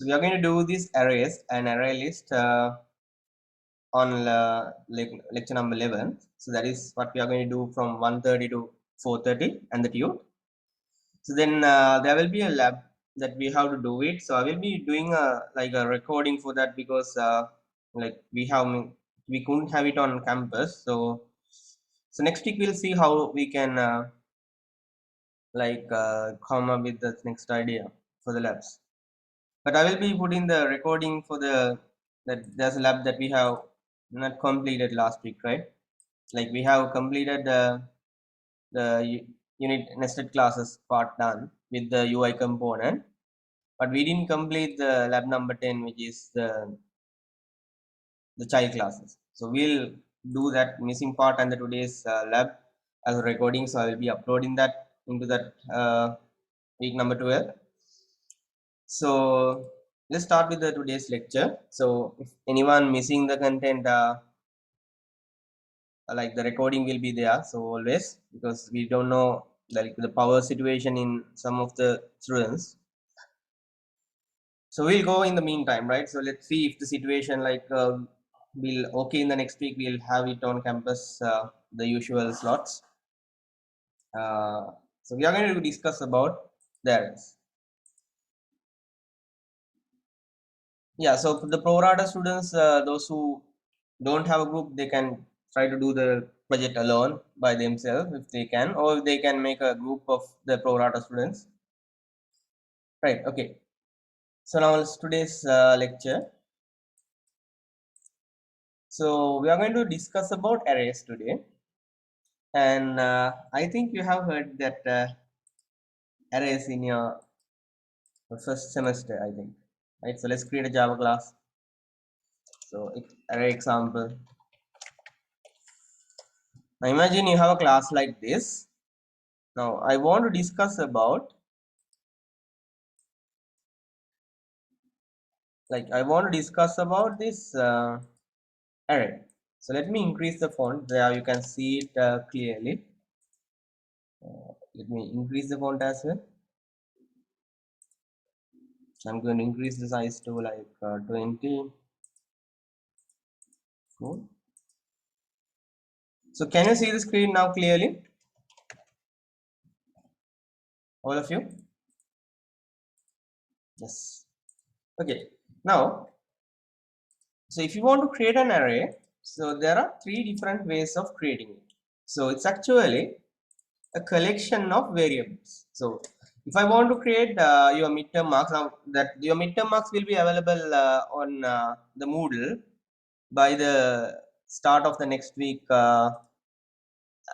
So we are going to do this arrays and array list on lecture number 11. So that is what we are going to do from 1:30 to 4:30 and the Tute. So then there will be a lab that we have to do it. So I will be doing a recording for that because like we couldn't have it on campus. So next week we'll see how we can come up with the next idea for the labs. But I will be putting the recording for that there's a lab that we have not completed last week, right? Like we have completed the unit nested classes part done with the UI component, but we didn't complete the lab number 10, which is the child classes. So we'll do that missing part and the today's lab as a recording. So I will be uploading that into that week number 12. So let's start with the today's lecture. So if anyone missing the content, like the recording will be there. So always, because we don't know like the power situation in some of the students. So we'll go in the meantime, right? So let's see if the situation will okay in the next week. We'll have it on campus, the usual slots. So we are going to discuss about that. Yeah, so for the pro rata students, those who don't have a group, they can try to do the project alone by themselves if they can, or they can make a group of the pro rata students, right? Okay, so now it's today's lecture. So we are going to discuss about arrays today, and I think you have heard that arrays in your first semester, I think, right? So let's create a Java class. So array example. Now imagine you have a class like this. Now I want to discuss about this array. So let me increase the font. There you can see it clearly. Let me increase the font as well. So I'm going to increase the size to like 20. Cool. So can you see the screen now clearly? All of you? Yes. Okay. Now, so if you want to create an array, so there are 3 different ways of creating it. So it's actually a collection of variables. So if I want to create your midterm marks, now that your midterm marks will be available on the Moodle by the start of the next week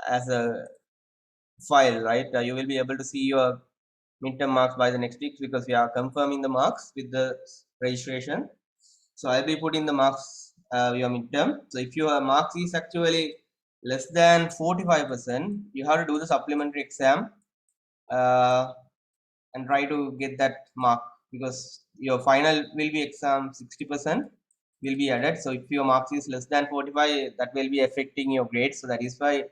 as a file, right? You will be able to see your midterm marks by the next week because we are confirming the marks with the registration. So I'll be putting the marks your midterm. So if your marks is actually less than 45%, you have to do the supplementary exam and try to get that mark, because your final will be exam 60% will be added. So if your marks is less than 45, that will be affecting your grade. So that is why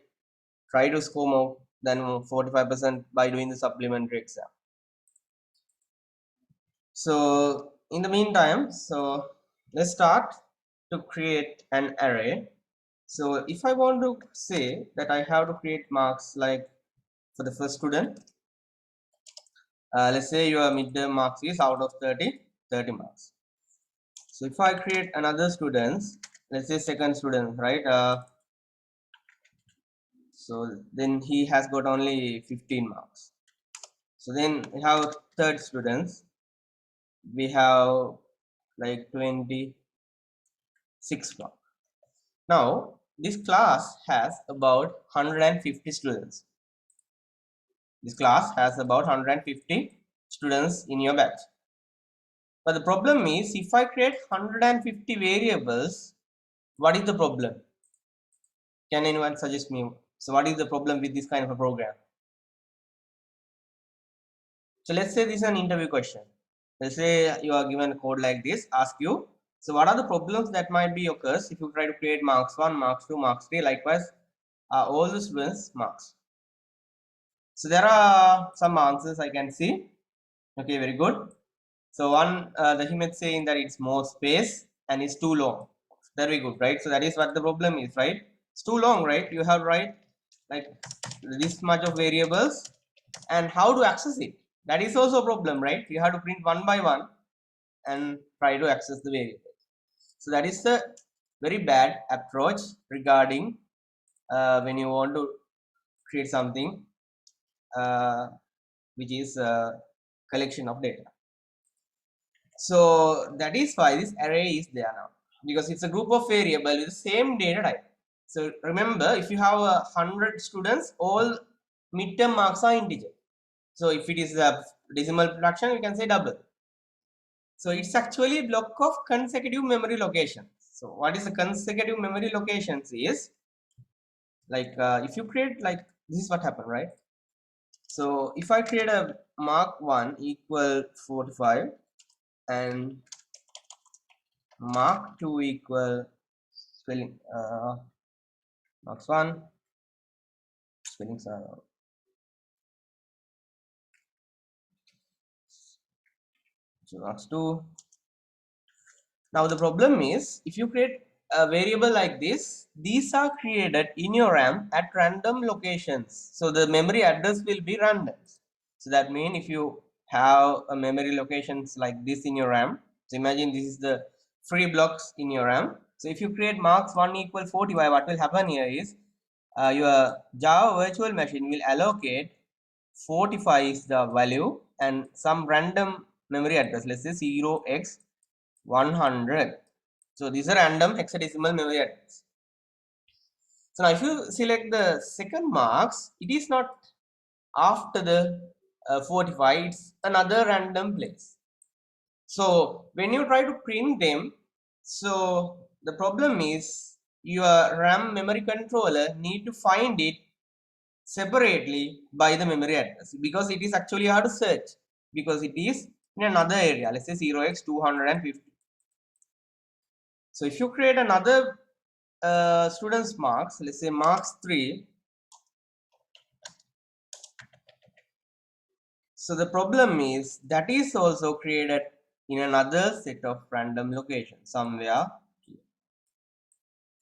try to score more than 45% by doing the supplementary exam. So in the meantime, so let's start to create an array. So if I want to say that I have to create marks like for the first student, let's say your midterm marks is out of 30 marks. So if I create another students, let's say second student, right? So then he has got only 15 marks. So then we have third students, we have like 26 marks. Now this class has about 150 students. This class has about 150 students in your batch. But the problem is, if I create 150 variables, what is the problem? Can anyone suggest me? So what is the problem with this kind of a program? So let's say this is an interview question. Let's say you are given a code like this, ask you, so what are the problems that might be occurs if you try to create marks 1, marks 2, marks 3, likewise all the students marks. So there are some answers I can see. Okay, very good. So the him is saying that it's more space and it's too long. Very good, right? So that is what the problem is, right? It's too long, right? You have right like this much of variables, and how to access it. That is also a problem, right? You have to print one by one and try to access the variables. So that is the very bad approach regarding when you want to create something uh, which is a collection of data. So that is why this array is there now, because it's a group of variable with the same data type. So remember, if you have 100 students, all midterm marks are integer. So if it is a decimal fraction, we can say double. So it's actually a block of consecutive memory locations. So what is the consecutive memory locations is like if you create like this is what happened, right? So if I create a mark 1 equal 45 and mark 2 equal spelling marks 1 spellings are so marks 2. Now the problem is if you create a variable like this, these are created in your RAM at random locations. So the memory address will be random. So that means if you have a memory locations like this in your RAM, so imagine this is the free blocks in your RAM. So if you create marks 1 equal 45, what will happen here is your Java virtual machine will allocate 45 is the value and some random memory address, let's say 0x100. So these are random hexadecimal memory address. So now if you select the second marks, it is not after the 45, it's another random place. So when you try to print them, so the problem is your RAM memory controller need to find it separately by the memory address, because it is actually hard to search because it is in another area, let's say 0x250. So if you create another students marks, let's say marks 3, so the problem is that is also created in another set of random locations somewhere here.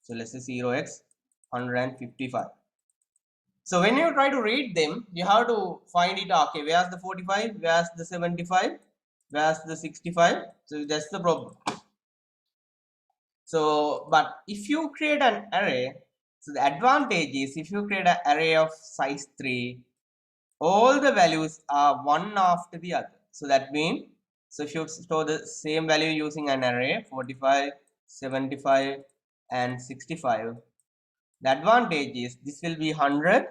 So let's say 0x155. So when you try to read them, you have to find it. Okay, where's the 45? Where's the 75? Where's the 65? So that's the problem. So, but if you create an array, so the advantage is if you create an array of size 3, all the values are one after the other. So that means, so if you store the same value using an array 45, 75, and 65, the advantage is this will be 100.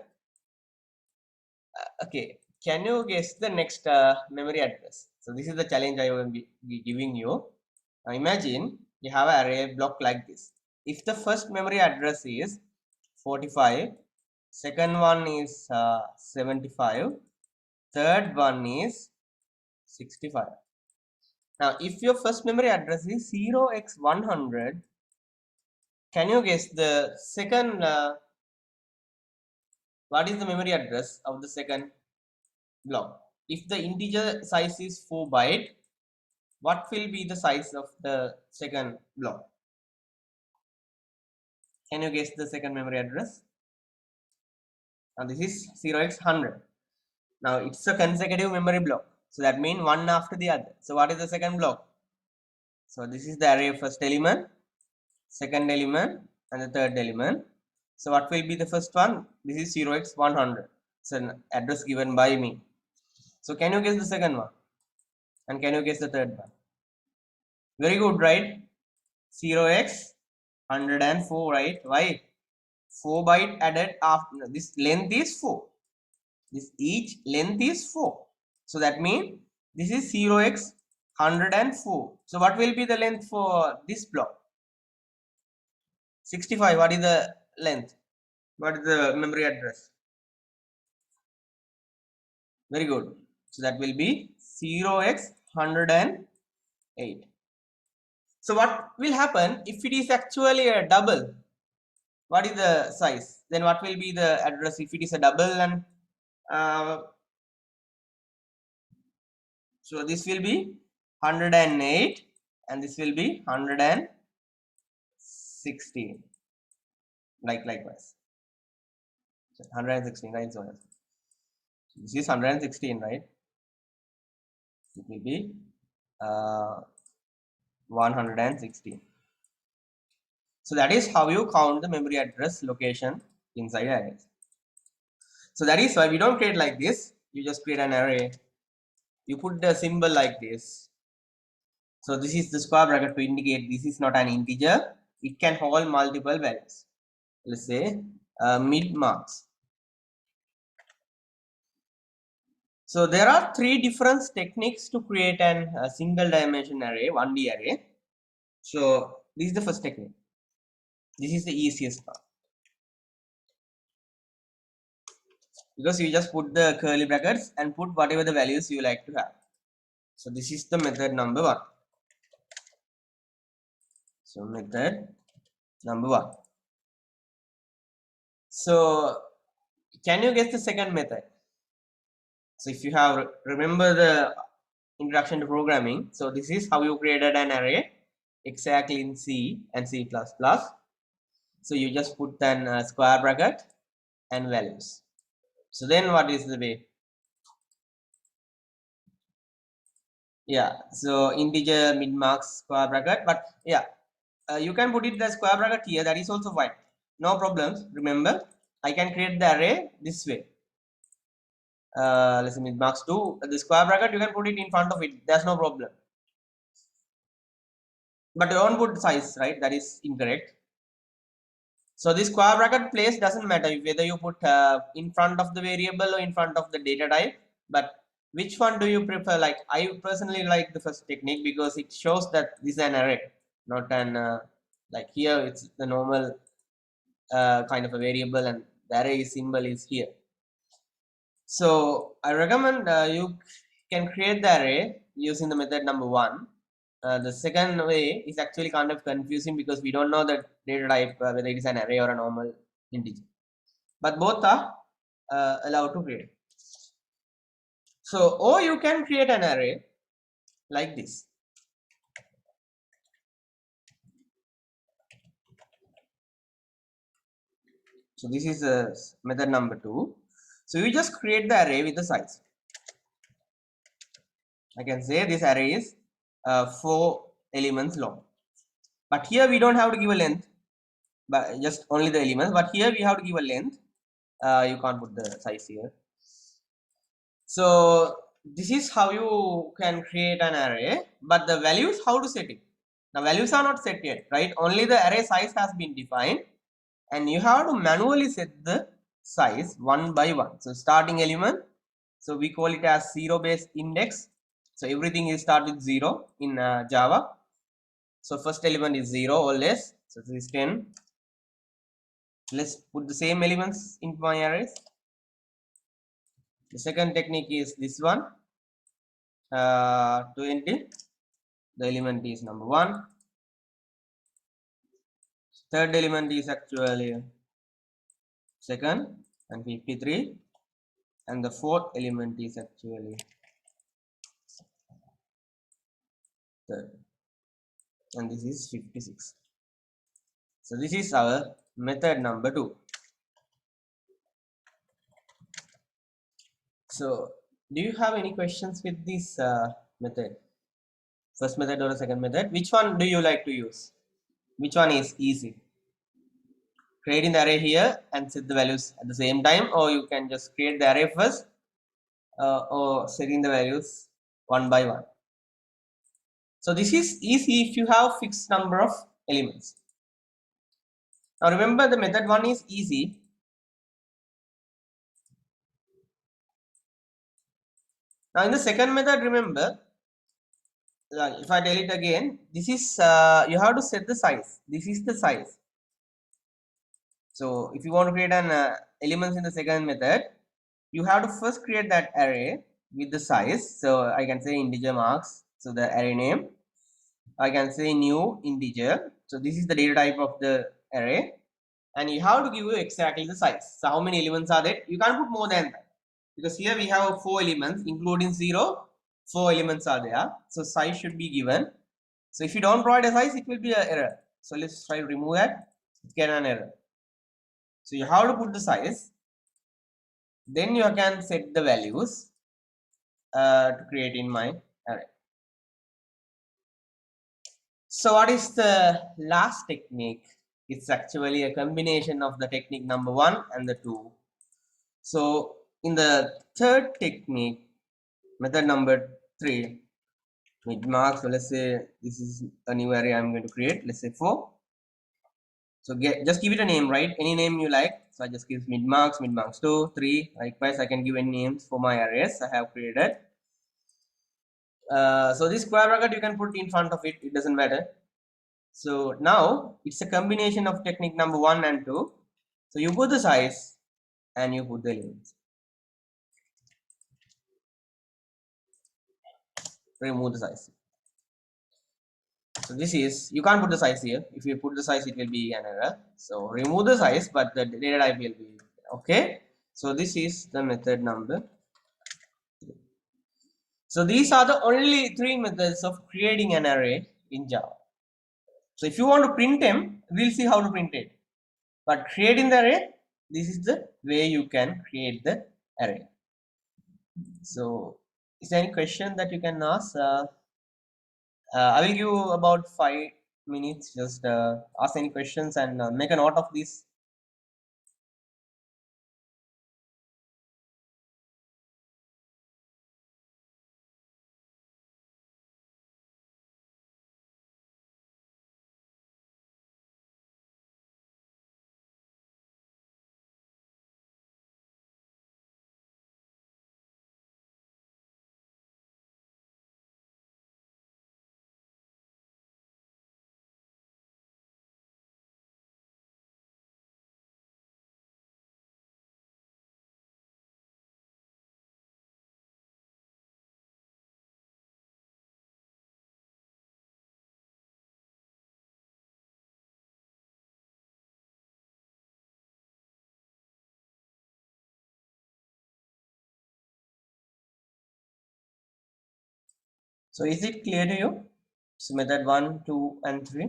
Okay, can you guess the next memory address? So this is the challenge I will be giving you. Now imagine you have an array block like this. If the first memory address is 45, second one is 75, third one is 65. Now if your first memory address is 0x100, can you guess the second what is the memory address of the second block? If the integer size is 4 byte, what will be the size of the second block? Can you guess the second memory address? Now this is 0x100. Now it's a consecutive memory block. So that means one after the other. So what is the second block? So this is the array first element, second element, and the third element. So what will be the first one? This is 0x100. It's an address given by me. So can you guess the second one? And can you guess the third one? Very good, right? 0x104, right? Why? 4 byte added after this length is 4. This each length is 4. So that means this is 0x104. So what will be the length for this block? 65. What is the length? What is the memory address? Very good. So that will be 0x108. So what will happen if it is actually a double? What is the size? Then what will be the address if it is a double? And so this will be 108, and this will be 116, likewise. 116, right? So this is 116, right? It will be 116. So that is how you count the memory address location inside arrays. So that is why we don't create like this. You just create an array. You put the symbol like this. So this is the square bracket to indicate this is not an integer. It can hold multiple values. Let's say mid marks. So there are three different techniques to create a single dimension array, 1D array. So this is the first technique. This is the easiest part, because you just put the curly brackets and put whatever the values you like to have. So this is the method number 1. So method number 1. So can you guess the second method? So if you have remember the introduction to programming, so this is how you created an array exactly in C and C++. So you just put an square bracket and values. So then what is the way? Yeah, so integer mid marks square bracket, but yeah, you can put it the square bracket here, that is also fine, no problems. Remember, I can create the array this way. Let's say mid marks 2, the square bracket you can put it in front of it, there's no problem, but don't put size, right? That is incorrect. So this square bracket place doesn't matter whether you put in front of the variable or in front of the data type, but which one do you prefer? Like I personally like the first technique because it shows that this is an array, not an like here it's the normal kind of a variable and the array symbol is here. So I recommend you can create the array using the method number 1. The second way is actually kind of confusing because we don't know the data type, whether it is an array or a normal integer. But both are allowed to create. So, or you can create an array like this. So this is method number 2. So you just create the array with the size. I can say this array is 4 elements long. But here we don't have to give a length, but just only the elements. But here we have to give a length. You can't put the size here. So this is how you can create an array, but the values, how to set it? The values are not set yet, right? Only the array size has been defined, and you have to manually set the size one by one. So starting element, so we call it as 0 base index. So everything is start with 0 in Java. So first element is 0 always. So this is 10. Let's put the same elements into my arrays. The second technique is this one, 20. The element is number 1. Third element is actually second, and 53. And the fourth element is actually third, and this is 56. So this is our method number 2. So do you have any questions with this method? First method or the second method? Which one do you like to use? Which one is easy? Creating the array here and set the values at the same time, or you can just create the array first or setting the values one by one. So this is easy if you have fixed number of elements. Now remember, the method 1 is easy. Now in the second method, remember, if I tell it again, this is you have to set the size. This is the size. So if you want to create an elements in the second method, you have to first create that array with the size. So I can say integer marks. So the array name, I can say new integer. So this is the data type of the array, and you have to give you exactly the size. So how many elements are there? You can't put more than that, because here we have 4 elements including 0, 4 elements are there. So size should be given. So if you don't provide a size, it will be an error. So let's try to remove that. Get an error. So you have to put the size. Then you can set the values to create in my array. So what is the last technique? It's actually a combination of the technique number 1 and the 2. So in the third technique, method number 3, mid marks. So let's say this is a new array I'm going to create. Let's say 4. So just give it a name, right? Any name you like. So I just give mid marks 2, 3. Likewise, I can give any names for my arrays I have created. So this square bracket you can put in front of it. It doesn't matter. So now it's a combination of technique number 1 and 2. So you put the size and you put the elements. Remove the size. So this is, you can't put the size here. If you put the size, it will be an error. So remove the size, but the data type will be okay. So this is the method number 3. So these are the only 3 methods of creating an array in Java. So if you want to print them, we'll see how to print it. But creating the array, this is the way you can create the array. So is there any question that you can ask? I will give you about 5 minutes. Just ask any questions and make a note of this. So is it clear to you? So method 1, 2, and 3.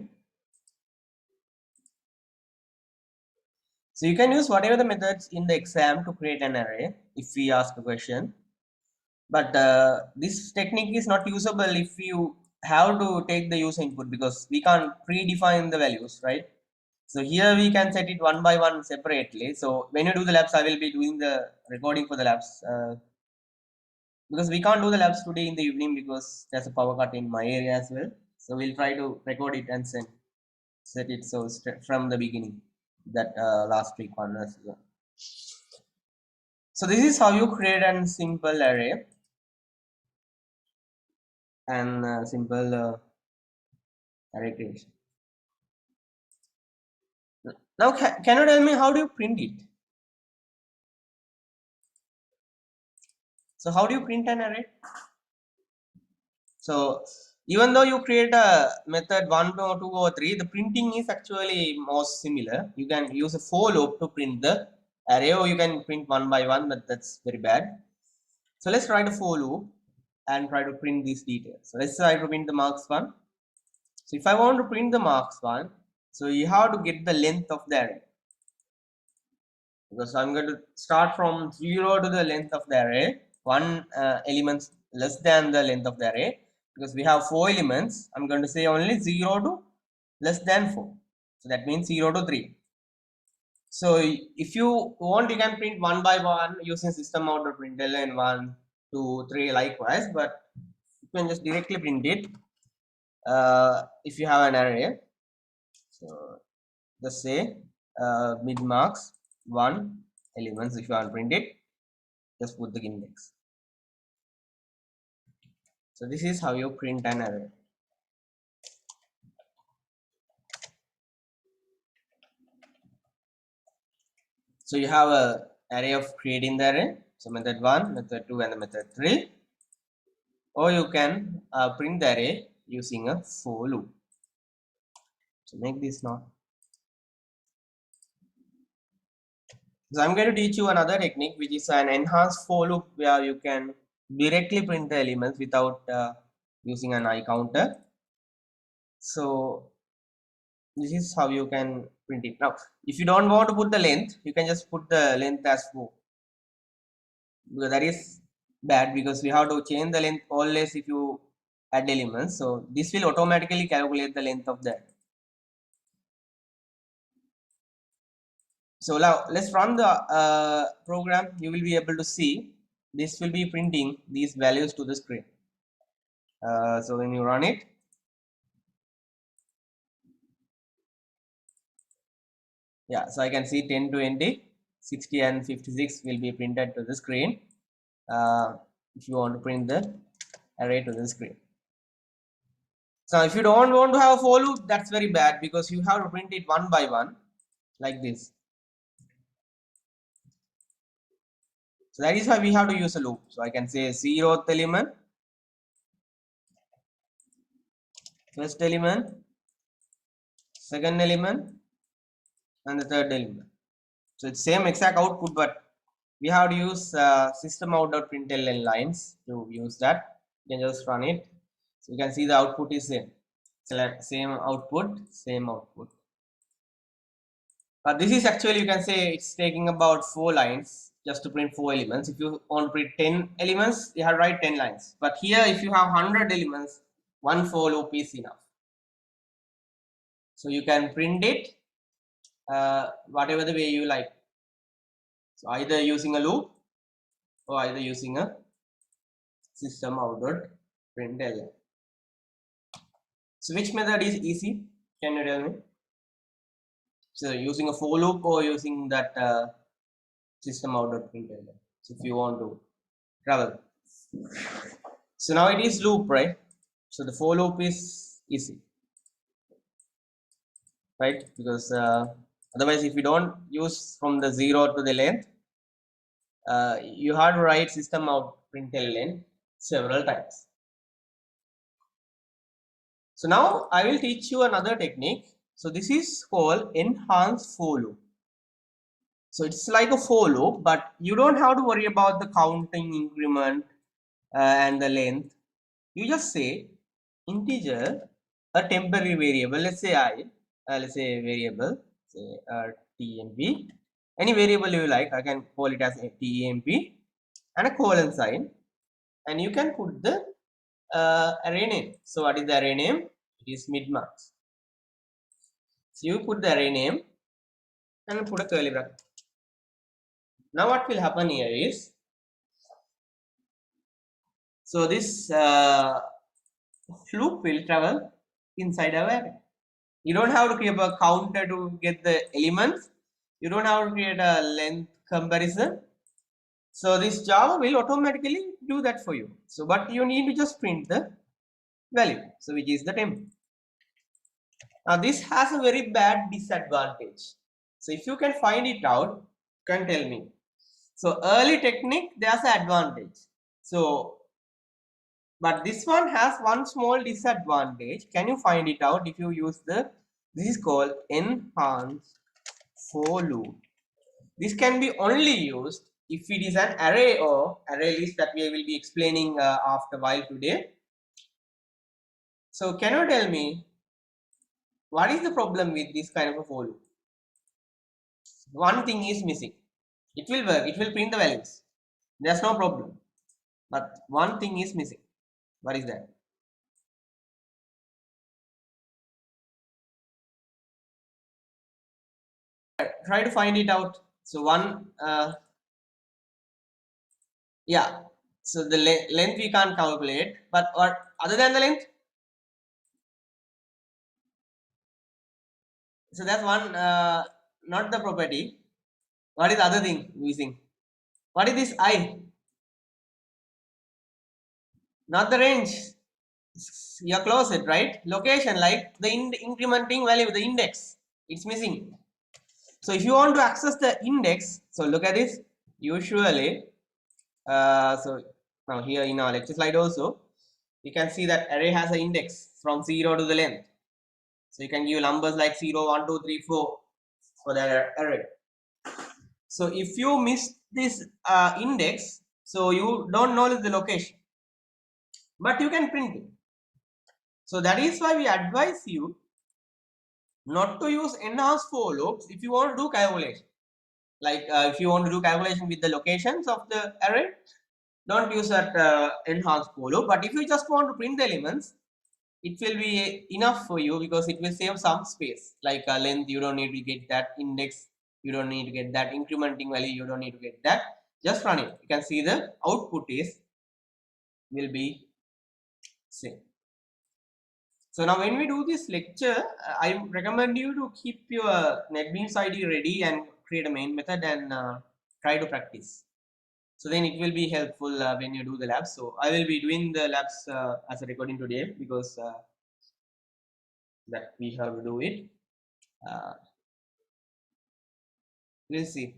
So you can use whatever the methods in the exam to create an array if we ask a question. But this technique is not usable if you have to take the user input, because we can't predefine the values, right? So here we can set it one by one separately. So when you do the labs, I will be doing the recording for the labs. Because we can't do the labs today in the evening because there's a power cut in my area as well. So we'll try to record it and set it so from the beginning, that last week one as well. So this is how you create a simple array and simple array creation. Now can you tell me how do you print it? So how do you print an array? So even though you create a method 1 or 2 or 3, the printing is actually most similar. You can use a for loop to print the array, or you can print one by one, but that's very bad. So let's write a for loop and try to print these details. So let's try to print the marks 1. So if I want to print the marks 1, so you have to get the length of the array. Because I'm going to start from 0 to the length of the array, one element less than the length of the array. Because we have 4 elements, I'm going to say only 0 to less than 4. So that means 0 to 3. So if you want, you can print one by one using system out or println 1, 2, 3 likewise, but you can just directly print it if you have an array. So just say mid marks 1 elements. If you want to print it, just put the index. So this is how you print an array. So you have a array of creating the array. So method 1, method 2, and the method 3. Or you can print the array using a for loop. So make this now. So I'm going to teach you another technique, which is an enhanced for loop, where you can directly print the elements without using an I counter. So this is how you can print it. Now, if you don't want to put the length, you can just put the length as 4. Because that is bad, because we have to change the length always if you add elements. So this will automatically calculate the length of that. So now let's run the program. You will be able to see this will be printing these values to the screen. So when you run it, yeah, so I can see 10, 20, 60 and 56 will be printed to the screen. If you want to print the array to the screen. So if you don't want to have a for loop, that's very bad, because you have to print it one by one like this. So that is why we have to use a loop. So I can say 0th element, first element, second element, and the third element. So it's same exact output, but we have to use system out.println lines to use that. You can just run it. So you can see the output is same. Same output, same output. This is actually, you can say it's taking about 4 lines just to print 4 elements. If you want to print 10 elements, you have to write 10 lines. But here, if you have 100 elements, one for loop is enough. So you can print it whatever the way you like. So either using a loop or either using a system out.println. So which method is easy? Can you tell me? So using a for loop or using that system out.println. So if you want to travel. So now it is loop, right? So the for loop is easy, right? Because otherwise, if you don't use from the 0 to the length, you have to write system out println several times. So now I will teach you another technique. So this is called enhanced for loop. So it's like a for loop, but you don't have to worry about the counting increment and the length. You just say integer, a temporary variable, let's say I, let's say variable, say temp, any variable you like, I can call it as a temp and a colon sign, and you can put the array name. So what is the array name? It is mid marks. So you put the array name and put a curly bracket. Now what will happen here is, so this loop will travel inside our array. You don't have to create a counter to get the elements. You don't have to create a length comparison. So this Java will automatically do that for you. So but you need to just print the value, so which is the temp. Now this has a very bad disadvantage. So if you can find it out, you can tell me. So early technique, there's an advantage. So but this one has one small disadvantage. Can you find it out if you use the, this is called enhanced for loop. This can be only used if it is an array or array list that we will be explaining after a while today. So can you tell me what is the problem with this kind of a for loop? One thing is missing. It will work, it will print the values. There's no problem. But one thing is missing. What is that? Try to find it out. So one, yeah. So the length we can't calculate, but or other than the length. So that's one, not the property. What is the other thing missing? What is this I? Not the range. You're close it, right? Location, like the incrementing value, the index. It's missing. So if you want to access the index, so look at this. Usually, so now here in our lecture slide also, you can see that array has an index from 0 to the length. So you can give numbers like 0, 1, 2, 3, 4 for the array. So if you miss this index, So you don't know the location, but you can print it. So that is why we advise you not to use enhanced for loops if you want to do calculation. Like if you want to do calculation with the locations of the array, don't use that enhanced for loop. But if you just want to print the elements, it will be enough for you because it will save some space. Like length, you don't need to get that. Index, you don't need to get that. Incrementing value, you don't need to get that. Just run it. You can see the output is will be same. So now when we do this lecture, I recommend you to keep your NetBeans ID ready and create a main method and try to practice. So then it will be helpful when you do the labs. So I will be doing the labs as a recording today because that we have to do it. Uh, we'll see.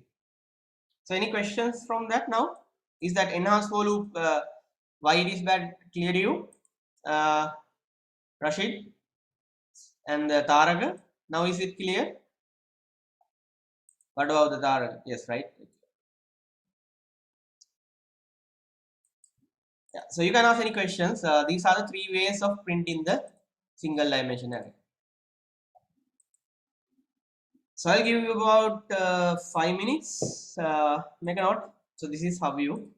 So any questions from that now? Is that enhanced for loop why it is bad clear to you? Rashid and Tarak, now is it clear? What about the Tarak? Yes, right? Yeah. So you can ask any questions. These are the three ways of printing the single dimension array. So I'll give you about 5 minutes. Make a note. So this is how you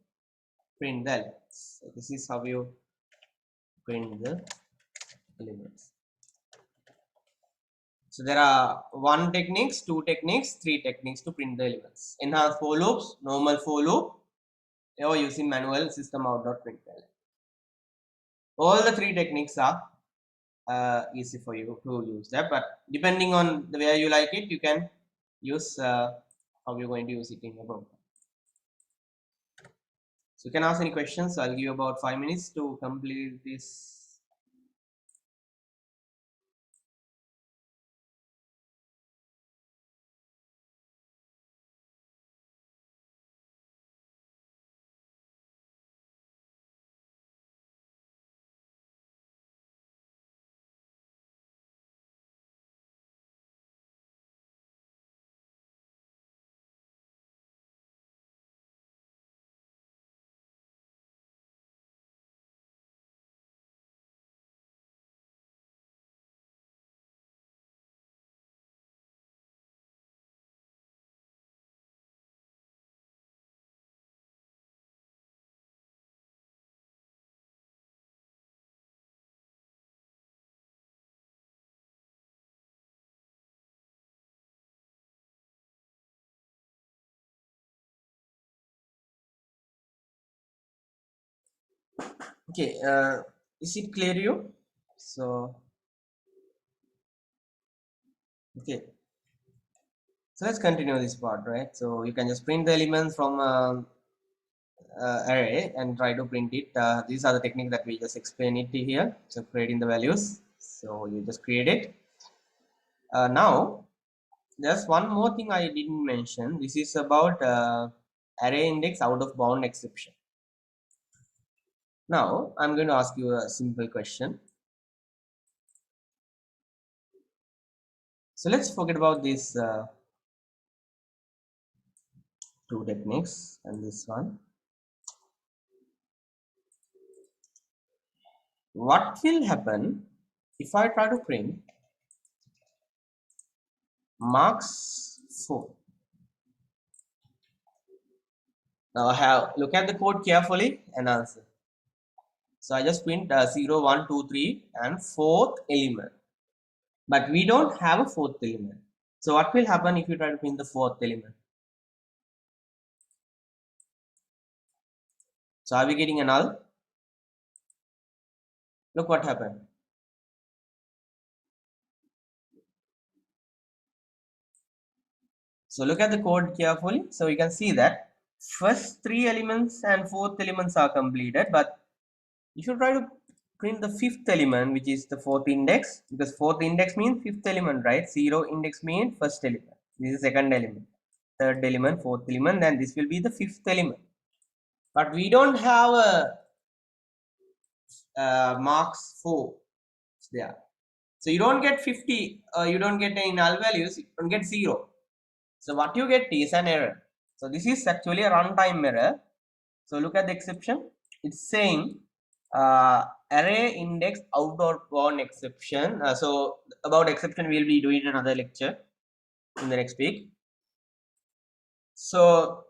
print the elements. So this is how you print the elements. So there are one techniques, two techniques, three techniques to print the elements. Enhanced for loops, normal for loop, or using manual system out.println. All the three techniques are easy for you to use that, but depending on the way you like it, you can use how you're going to use it in your program. So you can ask any questions. I'll give you about 5 minutes to complete this. Okay, is it clear to you? So okay, so let's continue this part, right? So you can just print the elements from array and try to print it. These are the techniques that we just explain it here. So creating the values. So you just create it. Now there's one more thing I didn't mention. This is about array index out of bound exception. Now I'm going to ask you a simple question. So let's forget about these two techniques and this one. What will happen if I try to print marks 4? Now I have look at the code carefully and answer. So I just print 0, 1, 2, 3 and fourth element. But we don't have a fourth element. So what will happen if you try to print the fourth element? So are we getting a null? Look what happened. So look at the code carefully. So you can see that first three elements and fourth elements are completed, but if you try to print the fifth element, which is the fourth index, because fourth index means fifth element, right? Zero index means first element. This is second element, third element, fourth element, and this will be the fifth element. But we don't have a marks 4 there. So you don't get 50, you don't get any null values, you don't get 0. So what you get is an error. So this is actually a runtime error. So look at the exception. It's saying array index out or bound exception. So about exception we'll be doing another lecture in the next week. So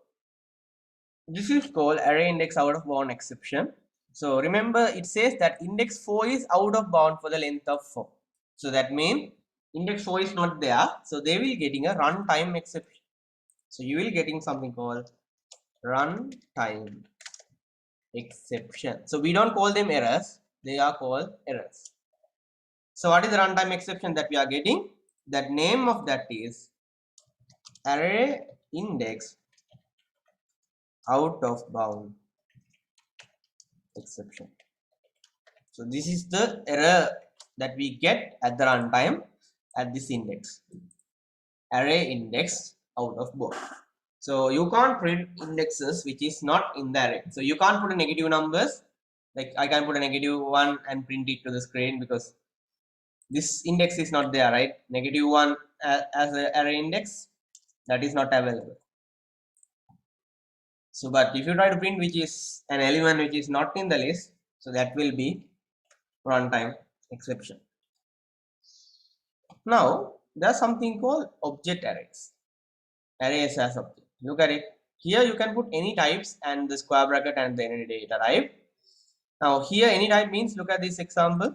this is called array index out of bound exception. So remember, it says that index 4 is out of bound for the length of 4. So that means index 4 is not there. So they will getting a runtime exception. So you will getting something called runtime exception. So we don't call them errors. They are called errors. So what is the runtime exception that we are getting? That name of that is array index out of bound exception. So this is the error that we get at the runtime at this index, array index out of bound. So you can't print indexes which is not in the array. So you can't put a negative numbers, like I can put a -1 and print it to the screen because this index is not there, right? -1 as an array index, that is not available. So but if you try to print which is an element which is not in the list, so that will be runtime exception. Now there's something called object arrays. Arrays as object. Look at it. Here you can put any types and the square bracket and then any data type. Now here any type means, look at this example.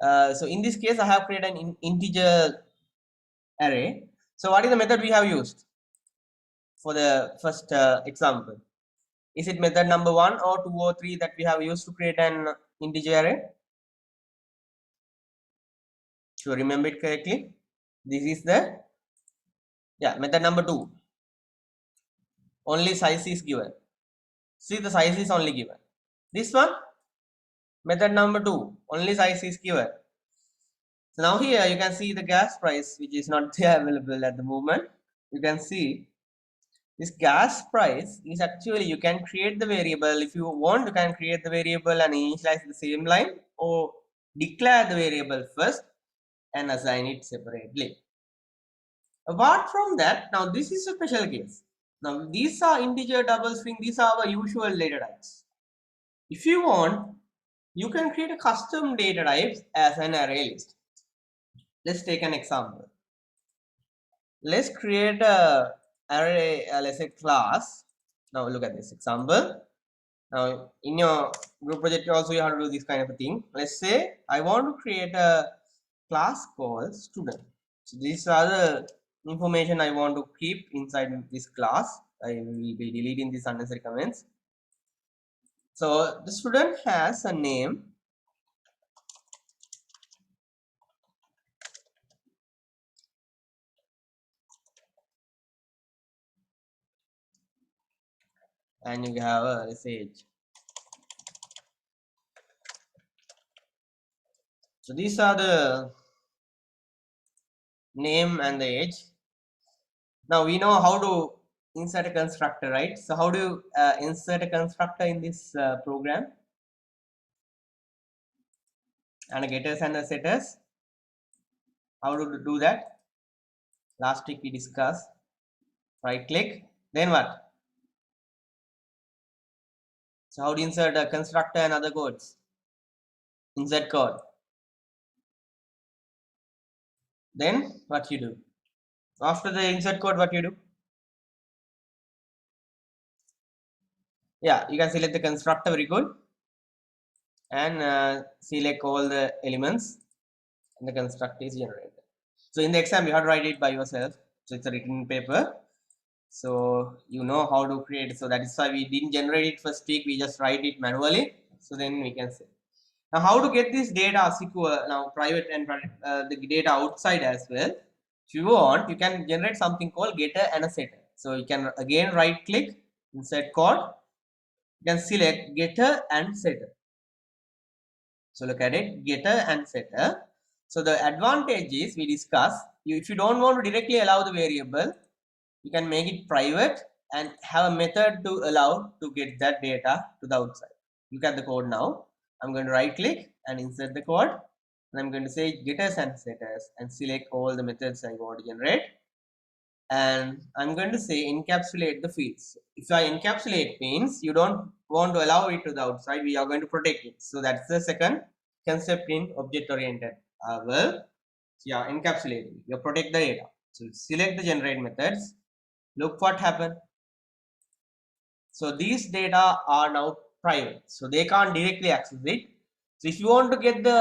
So in this case I have created an integer array. So what is the method we have used for the first example? Is it method number 1 or 2 or 3 that we have used to create an integer array? So remember it correctly. This is the method number 2. Only size is given. See, the size is only given. This one, method number 2, only size is given. So now here you can see the gas price which is not there available at the moment. You can see this gas price is actually, you can create the variable. If you want, you can create the variable and initialize the same line, or declare the variable first and assign it separately. Apart from that, now this is a special case. Now these are integer double string, these are our usual data types. If you want, you can create a custom data types as an array list. Let's take an example. Let's create a array, let's say class. Now look at this example. Now in your group project also you have to do this kind of a thing. Let's say I want to create a class called student. So these are the information I want to keep inside this class. I will be deleting these unnecessary comments. So the student has a name, and you have a age. So these are the name and the age. Now we know how to insert a constructor, right? So how do you insert a constructor in this program? And a getters and the setters. How to do that? Last week we discussed. Right click, then what? So how to insert a constructor and other codes? Insert code. Then what you do? After the insert code, what you do? Yeah, you can select the constructor, very good, and select all the elements, and the constructor is generated. So in the exam, you have to write it by yourself. So it's a written paper. So you know how to create. So that is why we didn't generate it first week. We just write it manually. So then we can say. Now how to get this data secure, now private and the data outside as well. If you want, you can generate something called getter and a setter. So you can again right click, insert code, you can select getter and setter. So look at it, getter and setter. So the advantage is, we discuss, if you don't want to directly allow the variable, you can make it private and have a method to allow to get that data to the outside. Look at the code now. I'm going to right click and insert the code, and I'm going to say getters and setters and select all the methods I want to generate, and I'm going to say encapsulate the fields. If I encapsulate means you don't want to allow it to the outside, we are going to protect it. So that's the second concept in object oriented. Well, yeah, encapsulating. You protect the data. So select the generate methods. Look what happened. So these data are now private. So they can't directly access it. So if you want to get the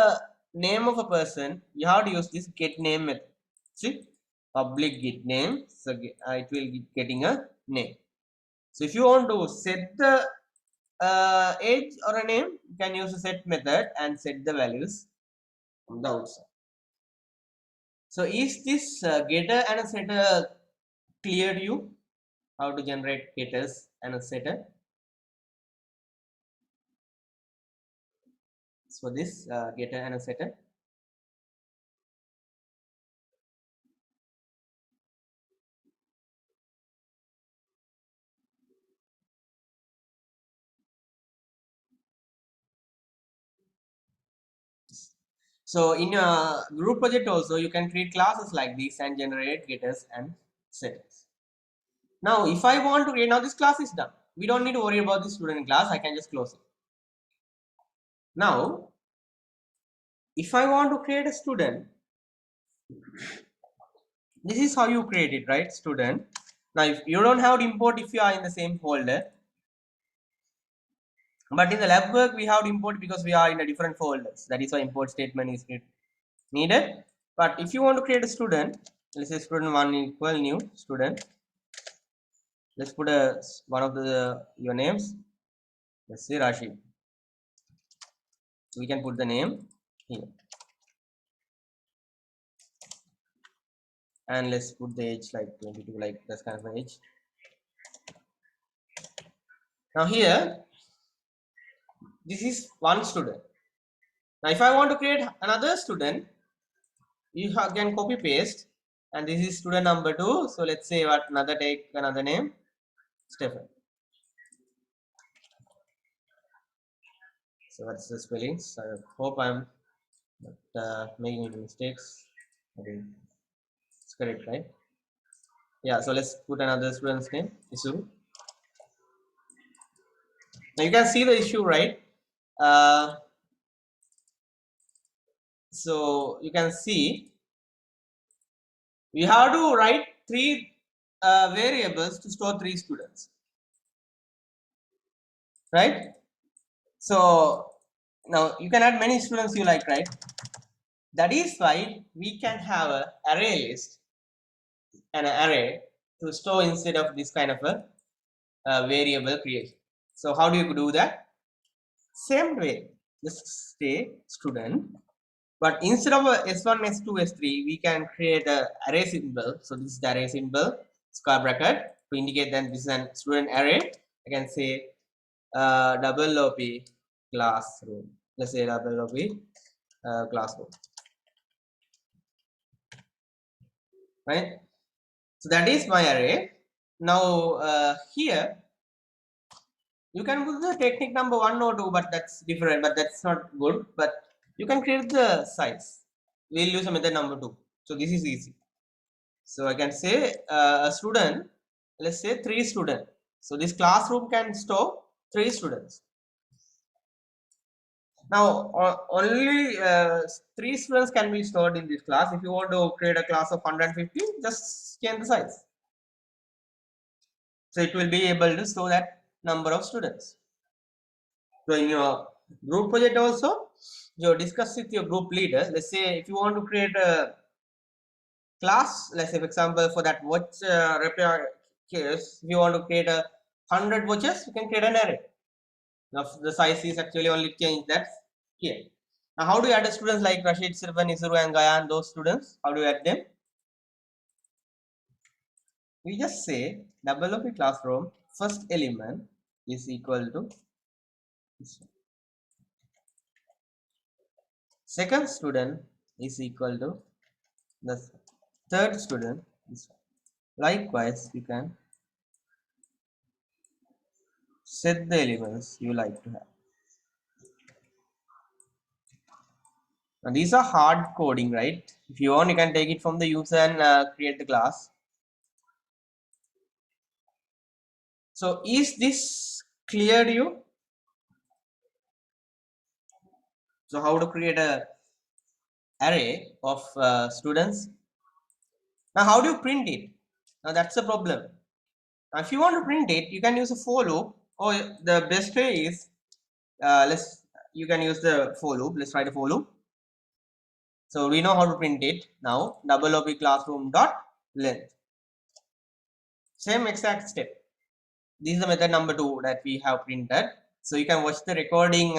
name of a person, you have to use this get name method. See, public get name. So it will be getting a name. So if you want to set the age or a name, you can use the set method and set the values from the outside. So is this getter and a setter clear to you? How to generate getters and a setter? So this getter and a setter. So in a group project also, you can create classes like this and generate getters and setters. Now, if I want to create, now this class is done. We don't need to worry about the student class. I can just close it. Now, if I want to create a student, this is how you create it, right? Student. Now, if you don't have to import if you are in the same folder, but in the lab work, we have to import because we are in a different folders. That is why import statement is needed. But if you want to create a student, let's say student one equal new student. Let's put a one of the your names. Let's say Rashid. We can put the name here, and let's put the age like 22, like that's kind of an age. Now here, this is one student. Now if I want to create another student, you can copy paste, and this is student number 2. So let's say what another take another name, Stephen. So what's the spellings? I hope I'm not making any mistakes. Okay, it's correct, right? Yeah. So let's put another student's name, Isuru. Now you can see the issue, right? Uh, so you can see we have to write three variables to store three students, right? So now you can add many students you like, right? That is why we can have a array list and an array to store instead of this kind of a variable creation. So how do you do that? Same way, just say student, but instead of a s1, s2, s3, we can create a array symbol. So this is the array symbol, square bracket, to indicate that this is a student array. I can say double op classroom. Let's say double op classroom, right? So that is my array. Now here you can put the technique number 1 or 2, but that's different, but that's not good. But you can create the size. We'll use a method number 2. So this is easy. So I can say a student, let's say 3 students. So this classroom can store 3 students. Now only 3 students can be stored in this class. If you want to create a class of 150, just change the size. So it will be able to store that number of students. So in your group project also, you discuss with your group leader. Let's say if you want to create a class, let's say for example for that watch repair case, if you want to create a 100 watches, you can create an array. Now the size is actually only changed that here. Now how do you add the students like Rashid, Sirvan, Isuru and Gayan, those students? How do you add them? We just say double of the classroom first element is equal to this one. Second student is equal to the third student is one. Likewise, you can set the elements you like to have. Now these are hard coding, right? If you want, you can take it from the user and create the class. So is this clear to you? So how to create a array of students? Now how do you print it? Now that's the problem. Now if you want to print it, you can use a for loop, or the best way is you can use the for loop. Let's write a for loop. So we know how to print it now. Double OP classroom dot length. Same exact step. This is the method number 2 that we have printed. So you can watch the recording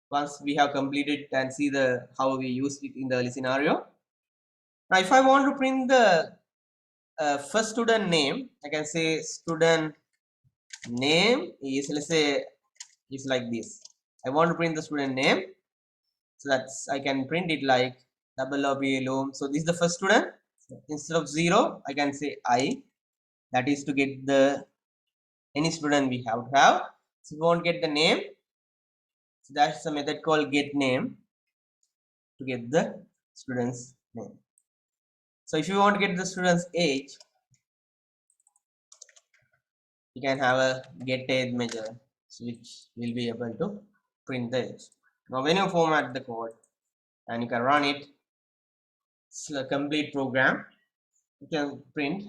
once we have completed and see the how we use it in the early scenario. Now if I want to print the first student name, I can say student name is, let's say, is like this. I want to print the student name, so that's I can print it like double OP loom. So this is the first student. So instead of 0, I can say I. That is to get the any student we have to have. So we won't get the name. So that's a method called get name to get the student's name. So if you want to get the student's age, you can have a get age measure, which will be able to print the age. Now when you format the code and you can run it, it's a complete program. You can print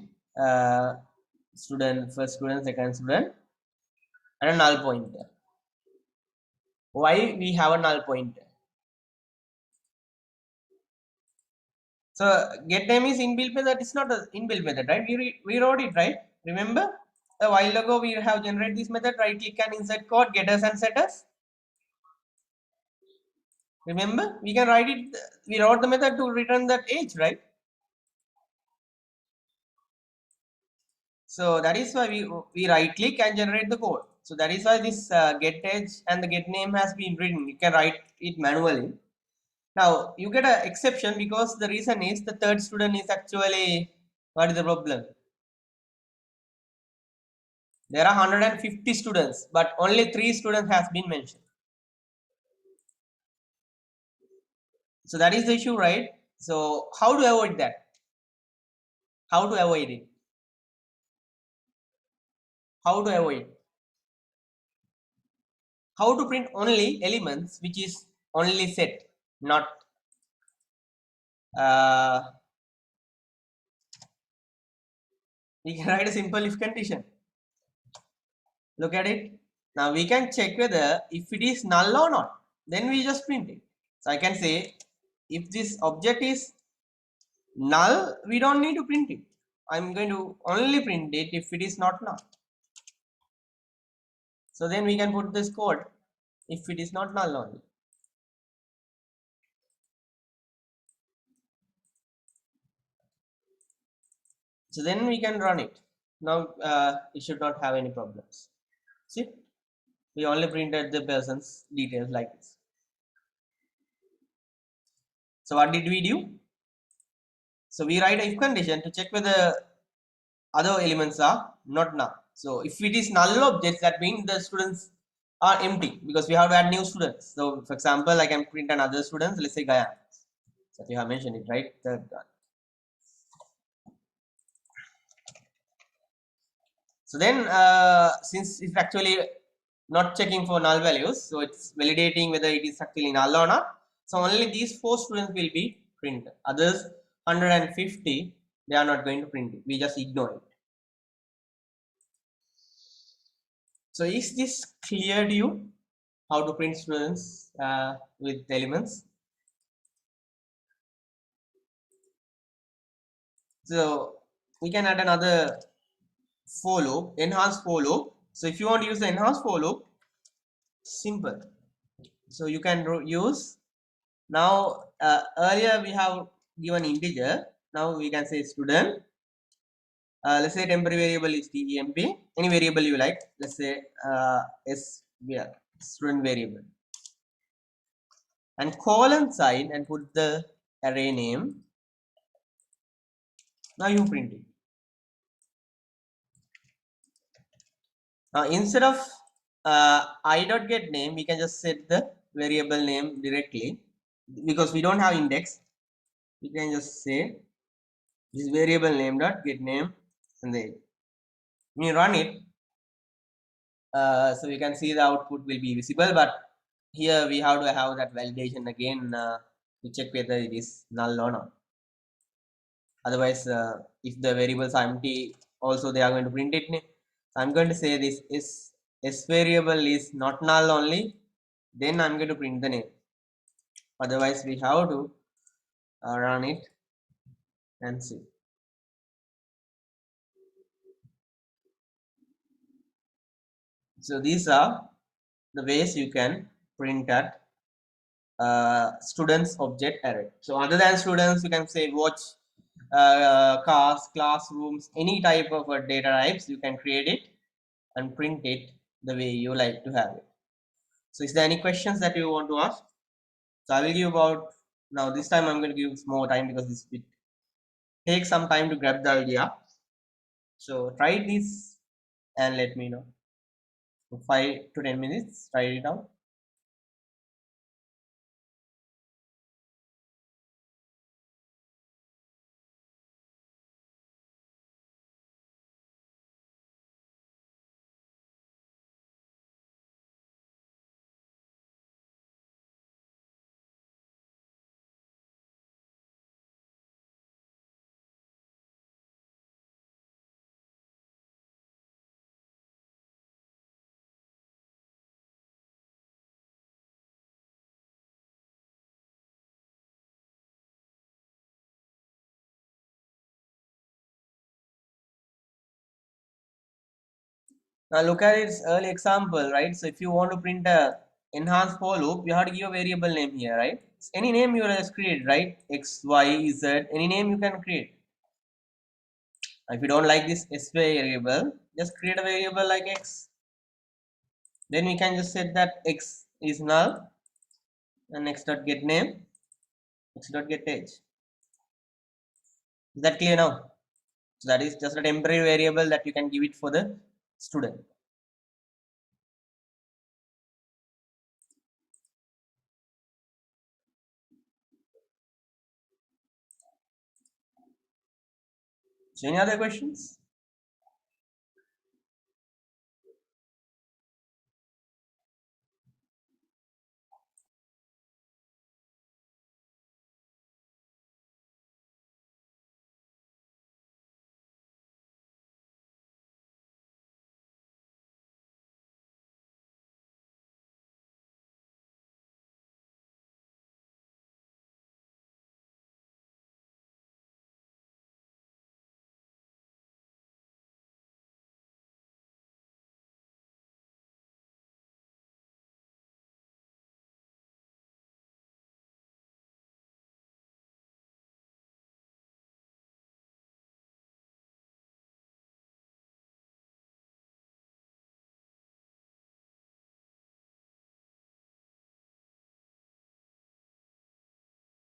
student, first student, second student, and a null pointer. Why we have a null pointer? So get name is inbuilt method. It's not an inbuilt method, right? We wrote it, right? Remember a while ago we have generated this method. Right click and insert code getters and setters. Remember we can write it. We wrote the method to return that age, right? So that is why we right click and generate the code. So that is why this get age and the get name has been written. You can write it manually. Now you get an exception because the reason is the third student is actually, what is the problem? There are 150 students, but only 3 students has been mentioned. So that is the issue, right? So how to avoid that? How to avoid it? How to avoid? How to print only elements which is only set, not we can write a simple if condition. Look at it. Now we can check whether if it is null or not. Then we just print it. So I can say if this object is null, we don't need to print it. I'm going to only print it if it is not null. So then we can put this code if it is not null only. So then we can run it. Now it should not have any problems. See, we only printed the person's details like this. So what did we do? So we write a if condition to check whether other elements are not null. So if it is null objects, that means the students are empty because we have to add new students. So for example, I can print another student, let's say Gaya. So you have mentioned it, right? So then since it's actually not checking for null values, so it's validating whether it is actually null or not. So only these 4 students will be printed. Others 150, they are not going to print it. We just ignore it. So is this clear to you? How to print students with elements? So we can add another for loop, enhanced for loop. So if you want to use the enhanced for loop, simple. So you can use now earlier we have given integer. Now we can say student. Let's say temporary variable is temp. Any variable you like. Let's say student variable, and colon sign and put the array name. Now you print it. Now instead of I dot get name, we can just set the variable name directly because we don't have index. We can just say this variable name dot get name, and then when you run it, So you can see the output will be visible, but here we have to have that validation again to check whether it is null or not. Otherwise, if the variables are empty, also they are going to print it. So I'm going to say this is s variable is not null only, then I'm going to print the name. Otherwise, we have to run it and see. So these are the ways you can print at students object array. So other than students, you can say watch, cars, classrooms, any type of data types, you can create it and print it the way you like to have it. So is there any questions that you want to ask? So I will give about, now this time I'm going to give more time because this it takes some time to grab the idea. So try this and let me know. 5 to 10 minutes, try it out. Now look at its early example, right? So if you want to print a enhanced for loop, you have to give a variable name here, right? Any name you just create, right? X, Y, Z, any name you can create. If you don't like this S variable, just create a variable like X. Then we can just set that X is null and X dot get name, X dot get age. Is that clear now? So that is just a temporary variable that you can give it for the student. So any other questions?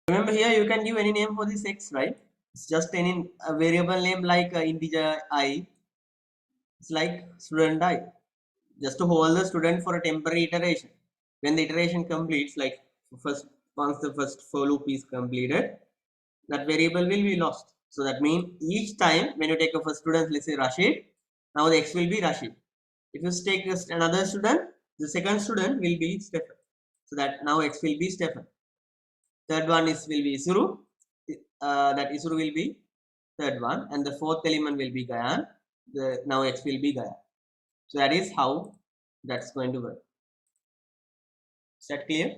Remember here you can give any name for this X, right? It's just any a variable name like integer I. It's like student I. Just to hold the student for a temporary iteration. When the iteration completes, like first once the first for loop is completed, that variable will be lost. So that means each time when you take a first student, let's say Rashid, now the X will be Rashid. If you take another student, the second student will be Stephen. So that now X will be Stephen. Third one is will be Isuru. That Isuru will be third one, and the fourth element will be Gayan. The now X will be Gayan. So that is how that's going to work. Is that clear?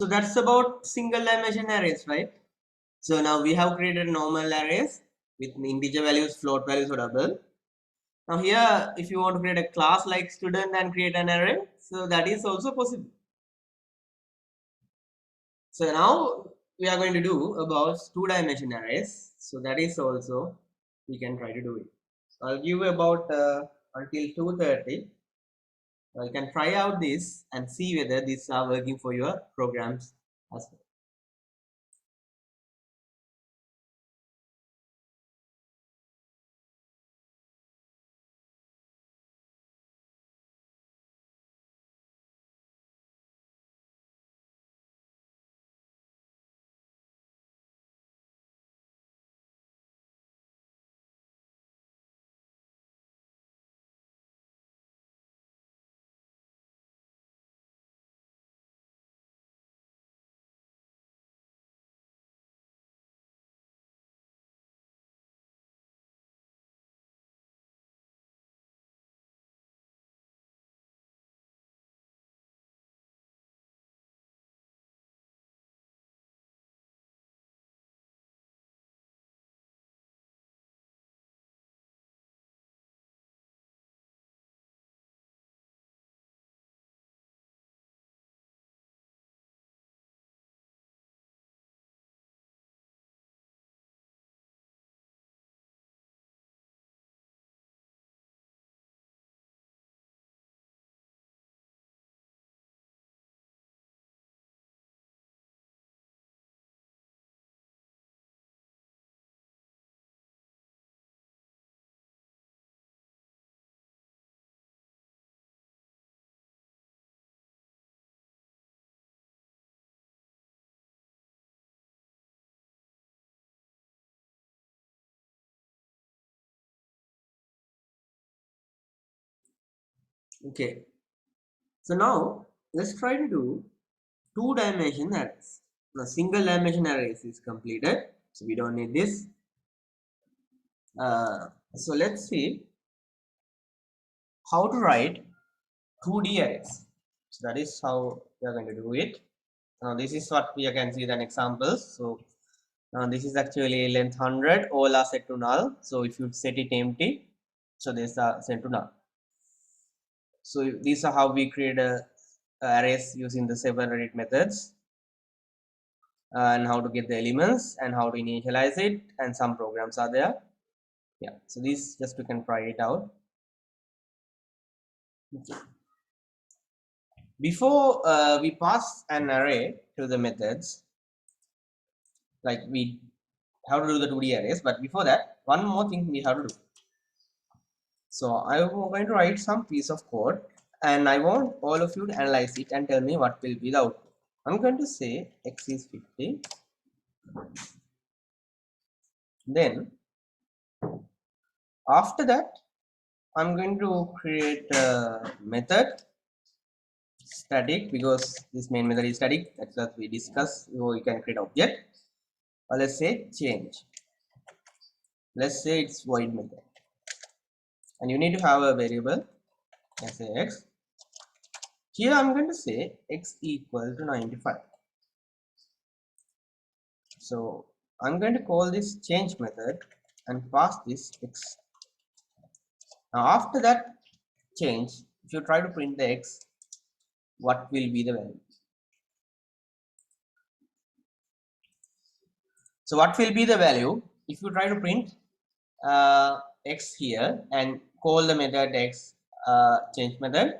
So that's about single dimension arrays, right? So now we have created normal arrays with integer values, float values, or double. Now here, if you want to create a class like student and create an array, so that is also possible. So now we are going to do about two-dimension arrays. So that is also we can try to do it. So I'll give you about until 2:30. You can try out this and see whether these are working for your programs as well. Okay, so now let's try to do two-dimension arrays. Now single dimension arrays is completed, so we don't need this. So let's see how to write 2D arrays. So that is how we are going to do it. Now this is what we can see an examples. So now this is actually length 100, all are set to null. So if you set it empty, so these are set to null. So these are how we create a arrays using the separate methods, and how to get the elements and how to initialize it, and some programs are there. Yeah, so this just we can try it out. Okay. Before we pass an array to the methods, like we have to do the 2D arrays, but before that, one more thing we have to do. So I'm going to write some piece of code, and I want all of you to analyze it and tell me what will be the output. I'm going to say x is 50. Then after that, I'm going to create a method static, because this main method is static. That's what we discussed. So we can create object. Or let's say change. Let's say it's void method, and you need to have a variable. Let's say x. Here I'm going to say x equal to 95. So I'm going to call this change method and pass this x. Now after that change, if you try to print the x, what will be the value? So what will be the value if you try to print x here and call the method x change method?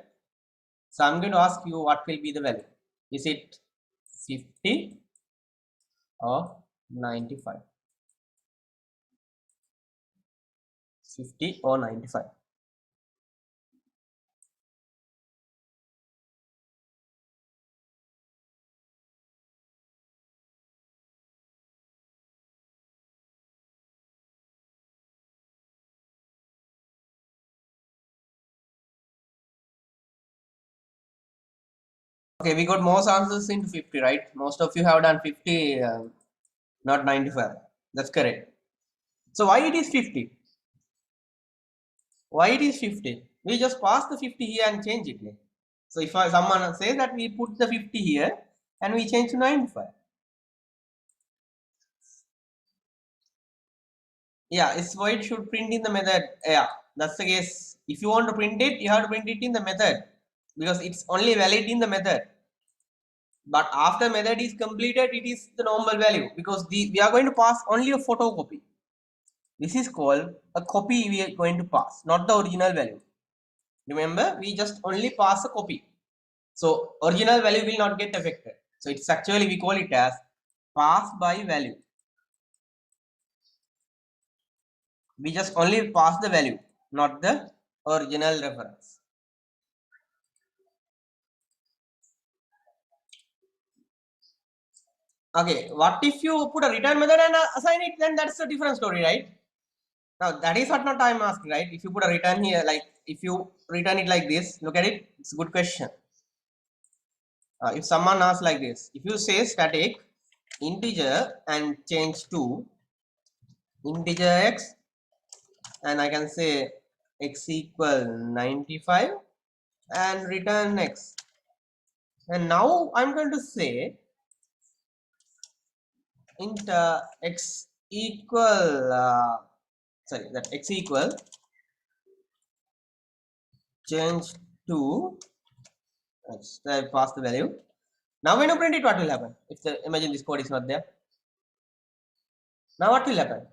So I'm going to ask you what will be the value. Is it 50 or 95? 50 or 95? Okay, we got most answers into 50, right? Most of you have done 50, not 95. That's correct. So why it is 50? Why it is 50? We just pass the 50 here and change it. So if someone says that we put the 50 here and we change to 95. Yeah, it's void should print in the method. Yeah, that's the case. If you want to print it, you have to print it in the method, because it's only valid in the method. But after method is completed, it is the normal value, because we are going to pass only a photocopy. This is called a copy we are going to pass, not the original value. Remember, we just only pass a copy. So original value will not get affected. So it's actually, we call it as pass by value. We just only pass the value, not the original reference. Okay, what if you put a return method and assign it? Then that's a different story, right? Now that is what not I'm asking, right? If you put a return here, like if you return it like this, look at it. It's a good question. If someone asks like this, if you say static integer and change to integer x, and I can say x equal 95 and return x, and now I'm going to say int x equal sorry, that x equal change to x. I pass the value. Now when you print it, what will happen? If the imagine this code is not there, now what will happen?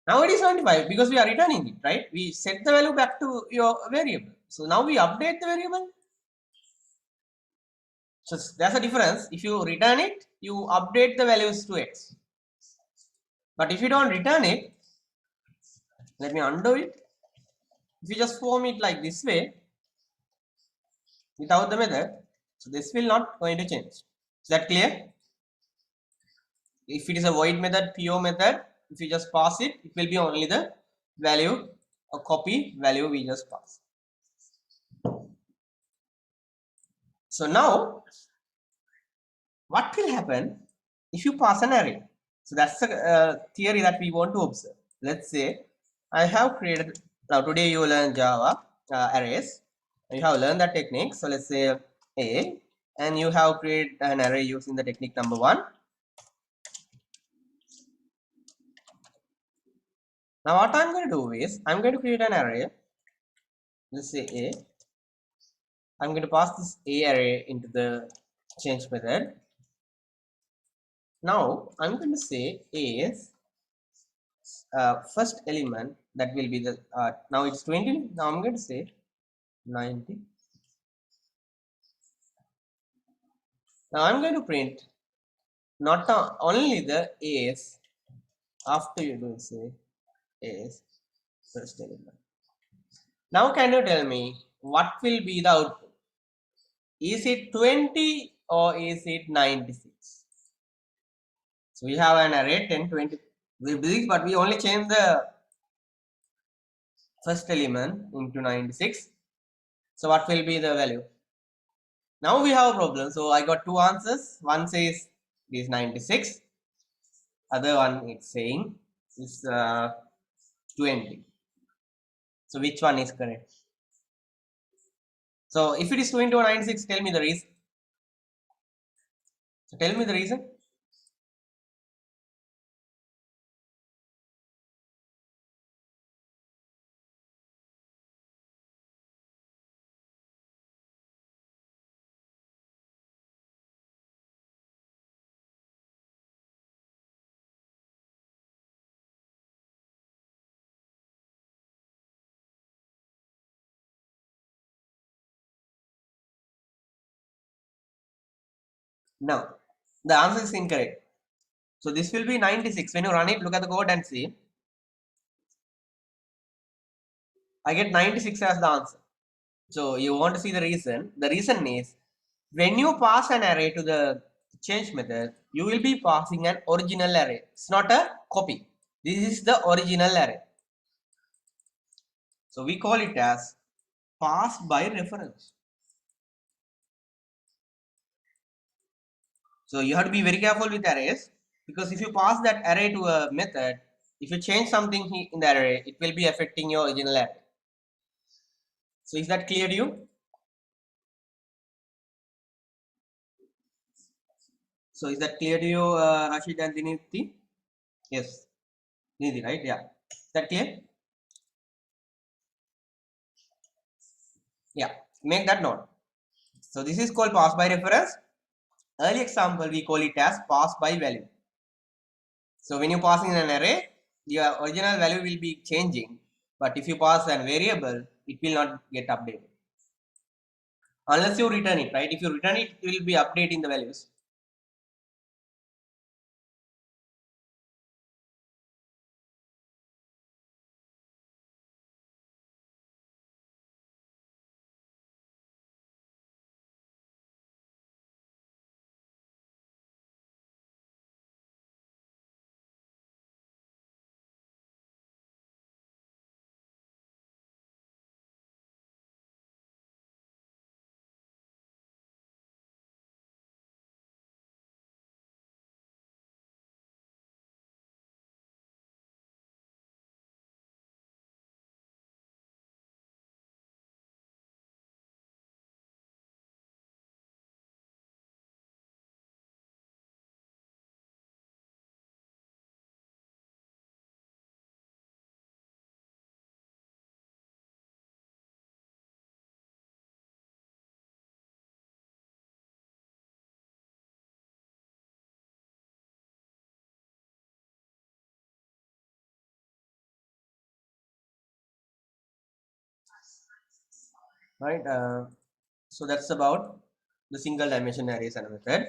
Now it is 95 because we are returning it, right? We set the value back to your variable. So now we update the variable. So there's a difference. If you return it, you update the values to x. But if you don't return it, let me undo it. If you just form it like this way without the method, so this will not going to change. Is that clear? If it is a void method, PO method, if you just pass it, it will be only the value a copy value we just pass. So now what will happen if you pass an array? So that's the theory that we want to observe. Let's say I have created, now today you learn Java arrays. You have learned that technique. So let's say A, and you have created an array using the technique number 1. Now what I'm going to do is I'm going to create an array. Let's say A. I'm going to pass this A array into the change method. Now I'm going to say A's first element, that will be the now it's 20. Now I'm going to say 90. Now I'm going to print not only the A's after you do say A's first element. Now can you tell me what will be the output? Is it 20 or is it 96? So we have an array 10, 20, but we only change the first element into 96. So what will be the value? Now we have a problem. So I got two answers. One says it is 96. Other one it's saying is 20. So which one is correct? So if it is 20 or 96, tell me the reason. So tell me the reason. No, the answer is incorrect. So this will be 96. When you run it, look at the code and see. I get 96 as the answer. So you want to see the reason. The reason is when you pass an array to the change method, you will be passing an original array. It's not a copy. This is the original array. So we call it as pass by reference. So you have to be very careful with arrays, because if you pass that array to a method, if you change something in the array, it will be affecting your original array. So is that clear to you? So is that clear to you, Rashid and Diniti? Yes, Nidhi, right? Yeah. Is that clear? Yeah. Make that note. So this is called pass by reference. Early example, we call it as pass by value. So when you pass in an array, your original value will be changing. But if you pass a variable, it will not get updated. Unless you return it, right? If you return it, it will be updating the values. Right? So that's about the single dimension arrays and method.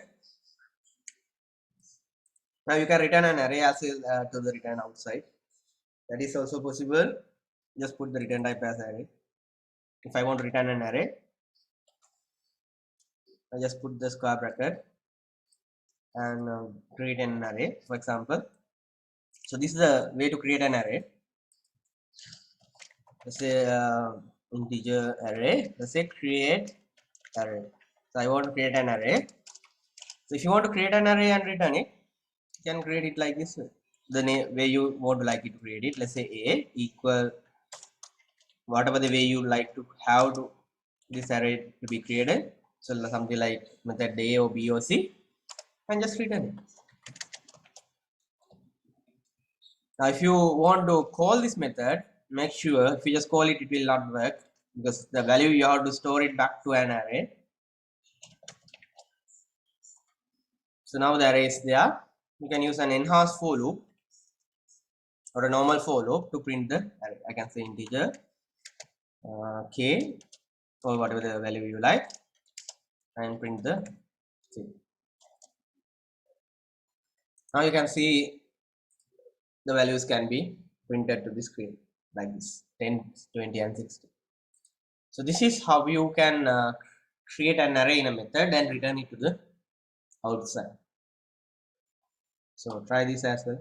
Now you can return an array as to the return outside. That is also possible. Just put the return type as array. If I want to return an array, I just put the square bracket and create an array, for example. So this is the way to create an array. let's say integer array. Let's say create array. So I want to create an array. So if you want to create an array and return it, you can create it like this way. The name where you want to like it to create it. Let's say a equal whatever the way you like to have to this array to be created. So something like method a or b or c, and just return it. Now if you want to call this method, make sure if you just call it, it will not work, because the value you have to store it back to an array. So now the array is there. You can use an enhanced for loop or a normal for loop to print the array. I can say integer k or whatever the value you like, and print the k. Now you can see the values can be printed to the screen like this, 10, 20 and 60. So this is how you can create an array in a method and return it to the outside. So try this as well.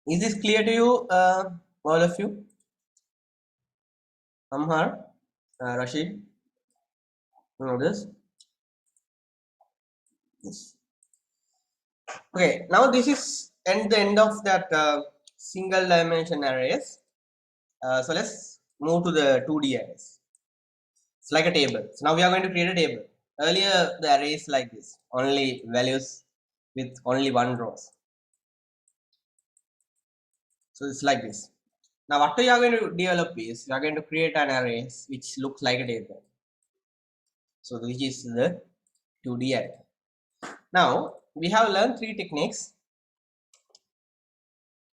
Is this clear to you, all of you? Amhar, Rashid, you know this? Yes. Okay, now this is at the end of that single dimension arrays. So let's move to the 2D arrays. It's like a table. So now we are going to create a table. Earlier the array is like this, only values with only one rows. So it's like this. Now what we are going to develop is we are going to create an array which looks like a table. So this is the 2D array. Now we have learned three techniques.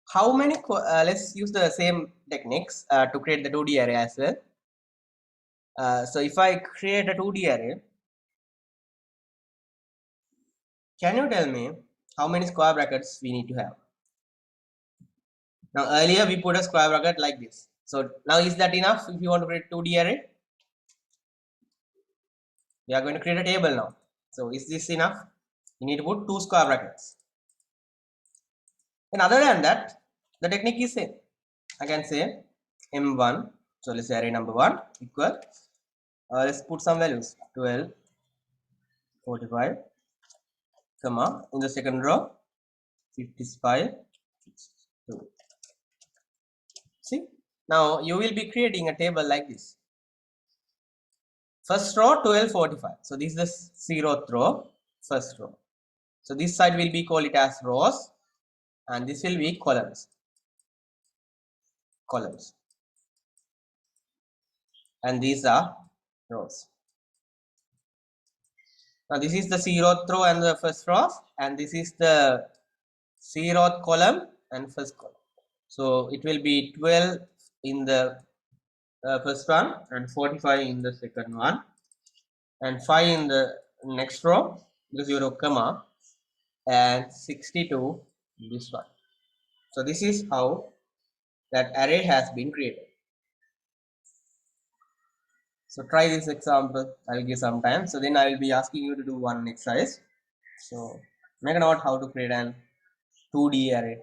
How many? Let's use the same techniques to create the 2D array as well. So if I create a 2D array, can you tell me how many square brackets we need to have? Now earlier we put a square bracket like this. So now is that enough if you want to create 2D array? We are going to create a table now. So is this enough? You need to put two square brackets. And other than that, the technique is same. I can say m1. So let's say array number 1 equal. Let's put some values 12, 45, comma in the second row 55, 2. See, now you will be creating a table like this. First row 12, 45. So this is the 0th row, first row. So this side will be called it as rows, and this will be columns. Columns. And these are rows. Now this is the 0th row and the first row, and this is the 0th column and first column. So it will be 12 in the first one and 45 in the second one, and 5 in the next row, the 0 comma, and 62 in this one. So this is how that array has been created. So try this example. I'll give some time. So then I will be asking you to do one exercise. So make a note how to create an 2D array.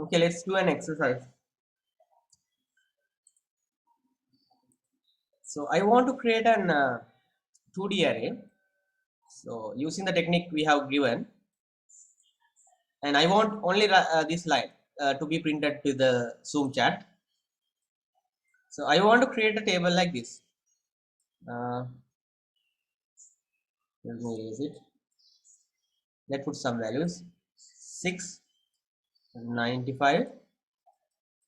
Okay, let's do an exercise. So I want to create an 2D array. So using the technique we have given, and I want only this line to be printed to the Zoom chat. So I want to create a table like this. Let me erase it. Let's put some values: 6, 95,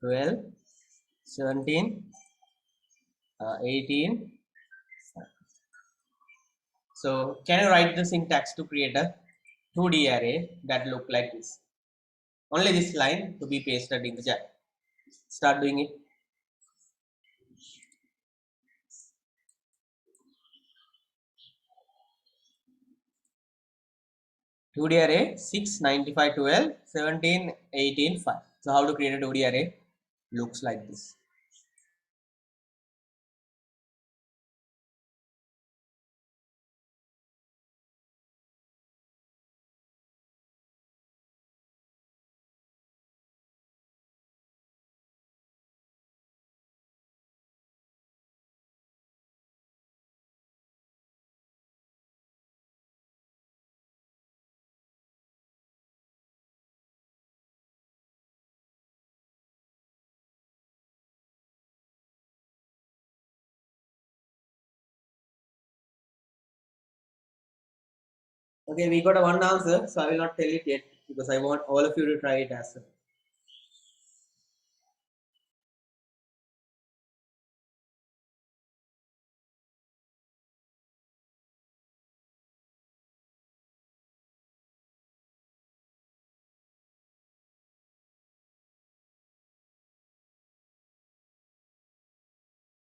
12, 17, 18. So can you write the syntax to create a 2D array that look like this? Only this line to be pasted in the chat. Start doing it. 2D array 6, 95, 12, 17, 18, 5. So how to create a 2D array? Looks like this. Okay, we got a one answer, so I will not tell it yet because I want all of you to try it as well.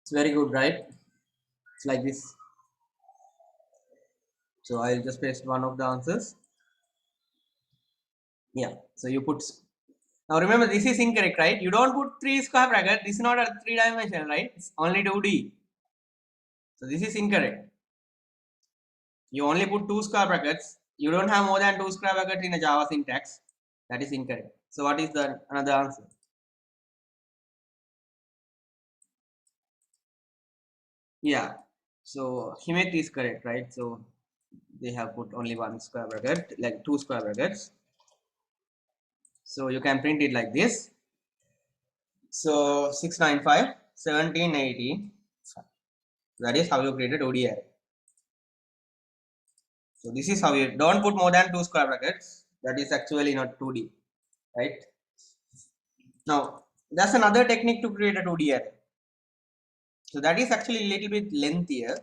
It's very good, right? It's like this. So I'll just paste one of the answers. Yeah. So you put. Now remember, this is incorrect, right? You don't put 3 square bracket. This is not a 3-dimensional, right? It's only 2D. So this is incorrect. You only put 2 square brackets. You don't have more than 2 square brackets in a Java syntax. That is incorrect. So what is the another answer? Yeah. So Himeth is correct, right? So they have put only 1 square bracket, like 2 square brackets. So you can print it like this. So 695, 17, 18. That is how you created ODI. So this is how you don't put more than 2 square brackets. That is actually not 2D, right? Now that's another technique to create a 2D array. So that is actually a little bit lengthier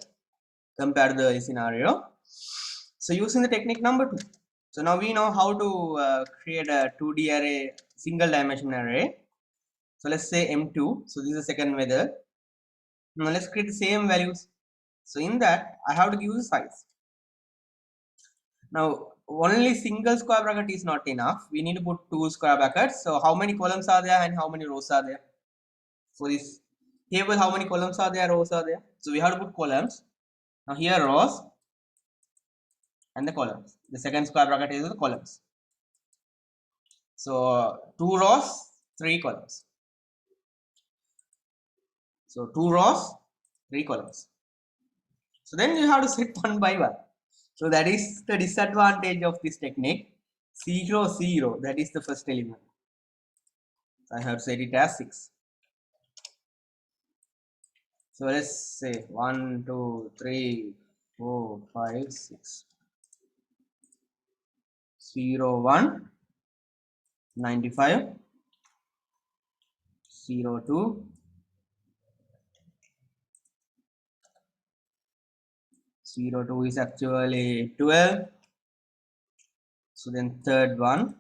compared to the scenario. So using the technique number 2. So now we know how to create a 2D array, single dimension array. So let's say M2. So this is the second method. Now let's create the same values. So in that I have to give the size. Now only single square bracket is not enough. We need to put 2 square brackets. So how many columns are there and how many rows are there? For this table, how many columns are there, rows are there? So we have to put columns. Now here rows and the columns. The second square bracket is the columns. So 2 rows, 3 columns. So 2 rows, 3 columns. So then you have to set one by one. So that is the disadvantage of this technique. 0 0, that is the first element. I have set it as 6. So let's say 1 2 3 4 5 6. 0 1 95, 0 2, 0 2 is actually 12. So then third one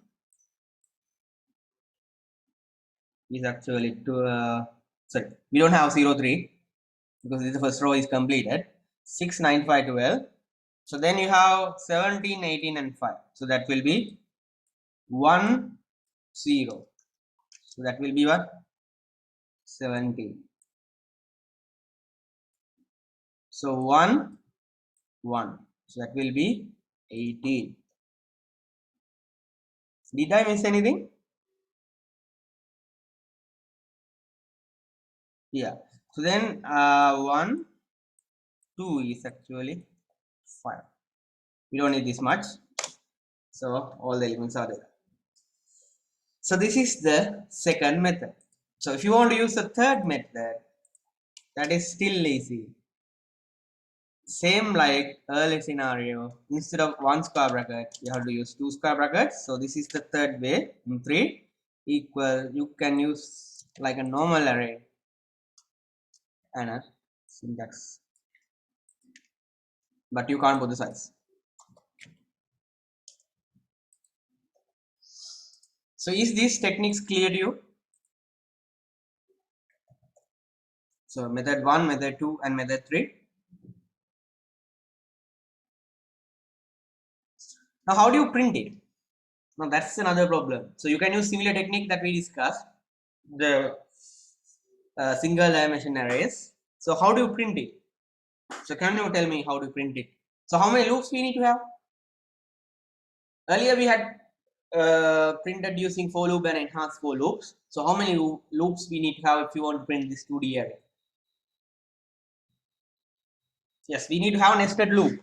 is actually sorry, we don't have 0 3 because the first row is completed. 6 9 5 12. So then you have 17 18 and 5. So that will be 1 0. So that will be what? 17. So 1 1. So that will be 18. Did I miss anything? Yeah. So then 1 2 is actually 5. We don't need this much. So all the elements are there. So this is the second method. So if you want to use the third method, that is still easy. Same like earlier scenario, instead of 1 square bracket, you have to use 2 square brackets. So this is the third way. In 3 equal, you can use like a normal array and a syntax, but you can't put the size. So is these techniques clear to you? So method 1, method 2 and method 3. Now how do you print it? Now that's another problem. So you can use similar technique that we discussed, the single dimension arrays. So how do you print it? So can you tell me how to print it? So how many loops we need to have? Earlier we had printed using for loop and enhanced for loops. So how many loops we need to have if you want to print this 2D array? Yes, we need to have a nested loop.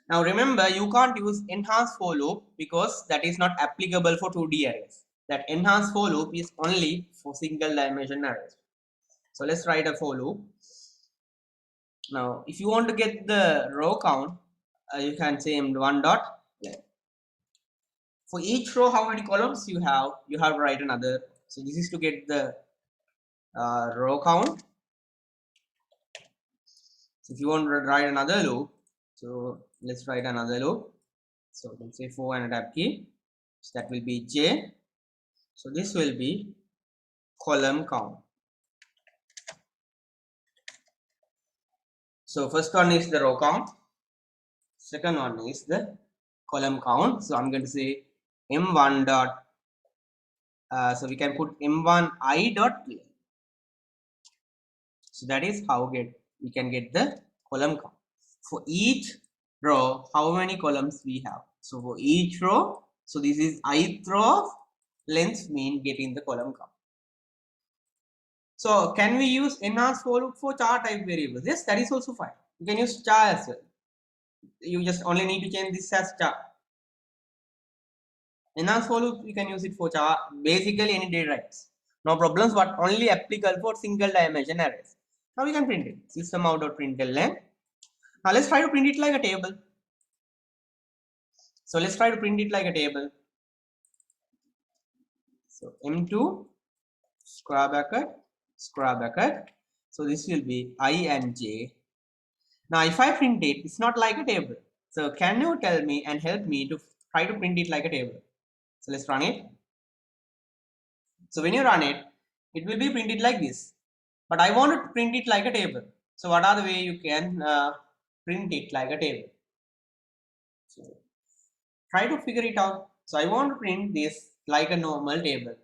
Now remember, you can't use enhanced for loop because that is not applicable for 2D arrays. That enhanced for loop is only for single dimension arrays. So let's write a for loop. Now if you want to get the row count, you can say m1 dot. For each row, how many columns you have to write another. So this is to get the row count. So if you want to write another loop, so let's write another loop. So let's say 4 and a tab key. So that will be j. So this will be column count. So first one is the row count. Second one is the column count. So I'm going to say m1 dot. So we can put m1 I dot play. So that is how we can get the column count. For each row, how many columns we have? So for each row, so this is ith row of length mean getting the column count. So can we use enhanced for loop for char type variables? Yes, that is also fine. You can use char as well. You just only need to change this as char. Enhanced for loop, you can use it for char, basically any data types. No problems, but only applicable for single dimension arrays. Now we can print it. System out.println. Now let's try to print it like a table. So let's try to print it like a table. So m2 square bracket. So this will be I and j. Now if I print it, it's not like a table. So can you tell me and help me to try to print it like a table? So let's run it. So when you run it, it will be printed like this. But I want to print it like a table. So what are the way you can print it like a table? So try to figure it out. So I want to print this like a normal table.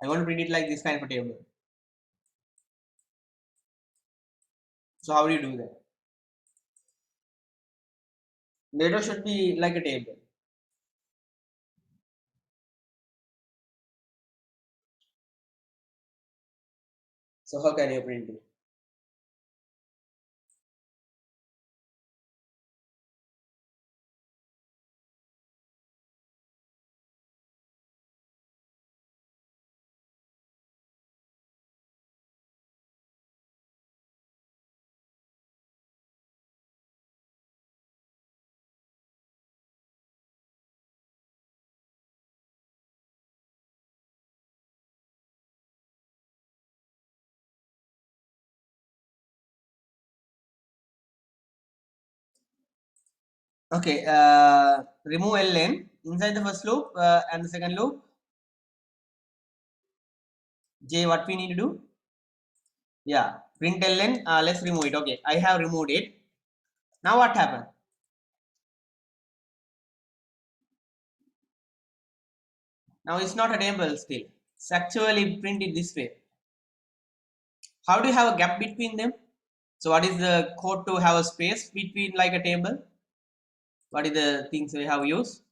I want to print it like this kind of a table. So how do you do that? Data should be like a table. So how can you print it? Okay, remove ln inside the first loop and the second loop. J, what we need to do? Yeah, print ln. Let's remove it. Okay, I have removed it. Now what happened? Now it's not a table still. It's actually printed this way. How do you have a gap between them? So what is the code to have a space between like a table? What is the things we have used?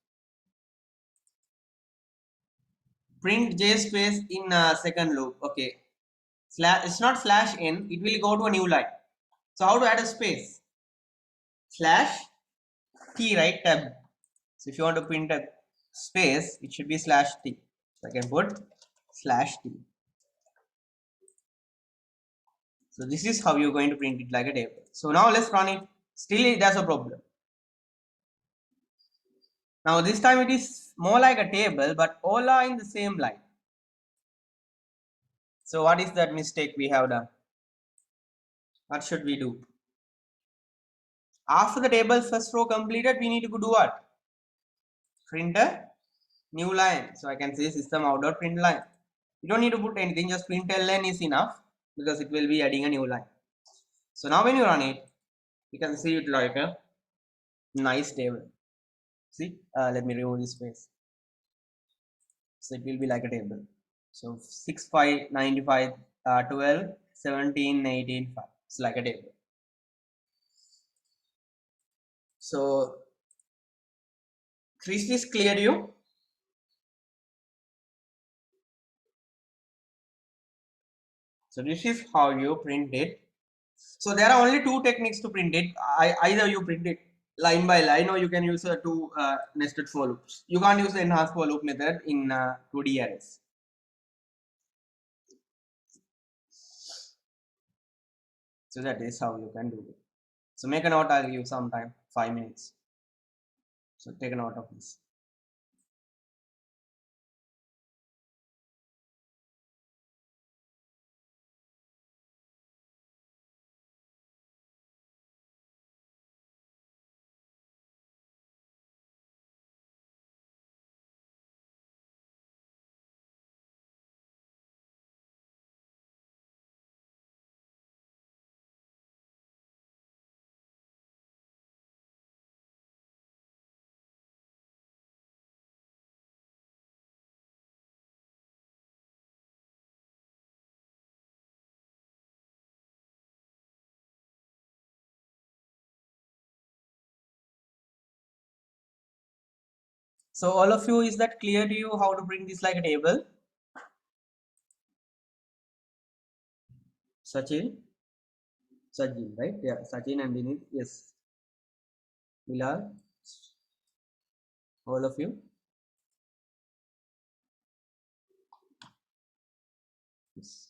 Print j space in second loop. Okay, slash, it's not slash n, it will go to a new line. So how to add a space? Slash t, right, tab. So if you want to print a space, it should be slash t. So I can put slash t. So this is how you're going to print it like a table. So now let's run it. Still there's a problem. Now this time it is more like a table, but all are in the same line. So what is that mistake we have done? What should we do? After the table first row completed, we need to do what? Print a new line. So I can say system out print line. You don't need to put anything, just print ln is enough because it will be adding a new line. So now when you run it, you can see it like a nice table. See, let me remove this space. So it will be like a table. So 6, 5, 95, 12, 17, 18, 5. It's like a table. So is this clear to you? So this is how you print it. So there are only two techniques to print it. Either you print it line by line, or you can use two nested for loops. You can't use the enhanced for loop method in 2D arrays. So that is how you can do it. So make a note. I'll give you some time, 5 minutes. So take a note of this. So all of you, is that clear to you how to print this like a table? Sachin, Sajin, right? Yeah, Sachin and Vinit. Yes, Bilal, all of you. Yes.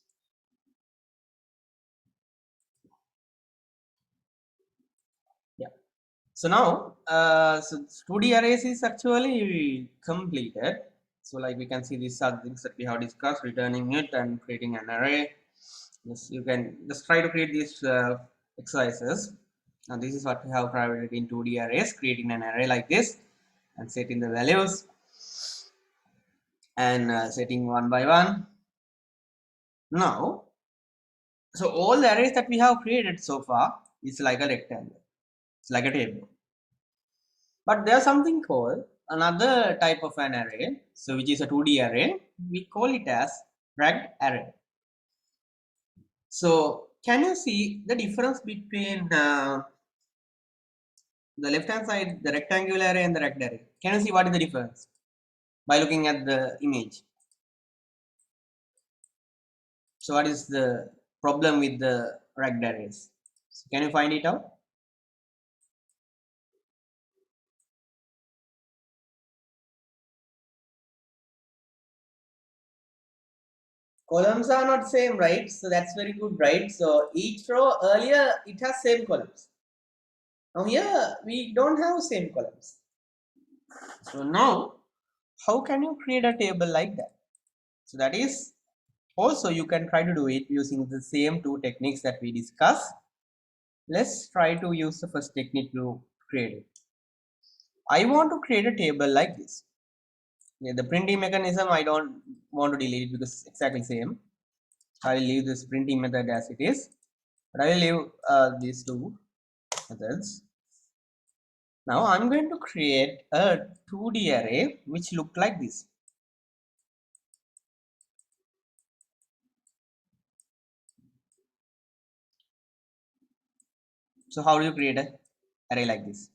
Yeah. So now, so 2D arrays is actually completed. So like we can see these are things that we have discussed: returning it and creating an array. Yes, you can just try to create these exercises. And this is what we have provided in 2D arrays, creating an array like this and setting the values and setting one by one. Now, so all the arrays that we have created so far is like a rectangle. It's like a table. But there's something called another type of an array, so which is a 2D array. We call it as ragged array. So can you see the difference between the left hand side, the rectangular array and the ragged array? Can you see what is the difference by looking at the image? So what is the problem with the ragged arrays. So can you find it out? Columns are not same, right? So that's very good, right? So each row earlier it has same columns. Now here we don't have same columns. So now how can you create a table like that? So that is also you can try to do it using the same two techniques that we discussed. Let's try to use the first technique to create it. I want to create a table like this. Yeah, the printing mechanism I don't want to delete it because it's exactly same. I will leave this printing method as it is, but I will leave these two methods. Now I'm going to create a 2D array which look like this. So how do you create an array like this?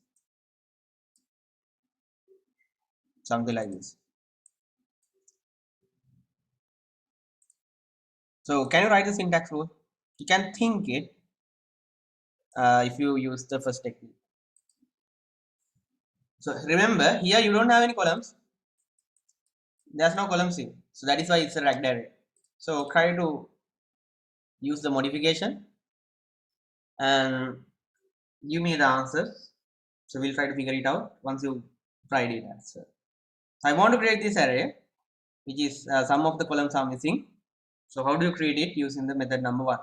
Something like this. So can you write the syntax rule? You can think it if you use the first technique. So remember here you don't have any columns. There's no columns here. So that is why it's a ragged array. So try to use the modification and give me the answers. So we'll try to figure it out once you tried it. So I want to create this array, which is some of the columns are missing. So how do you create it using the method number 1?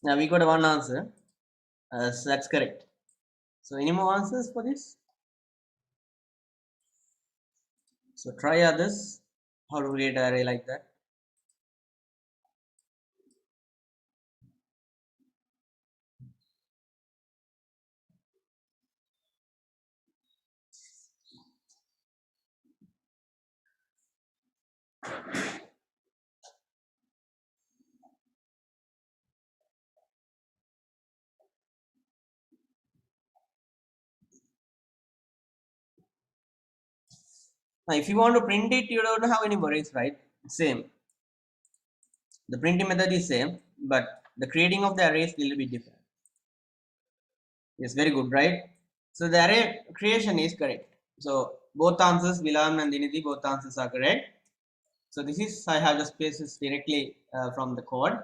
Now we got one answer. So that's correct. So any more answers for this? So try others. How to create an array like that. Now if you want to print it, you don't have any worries, right? Same. The printing method is same, but the creating of the array is a little bit different. Yes, very good, right? So the array creation is correct. So both answers, Vilam and Dinidhi, both answers are correct. So this is, I have the spaces directly from the code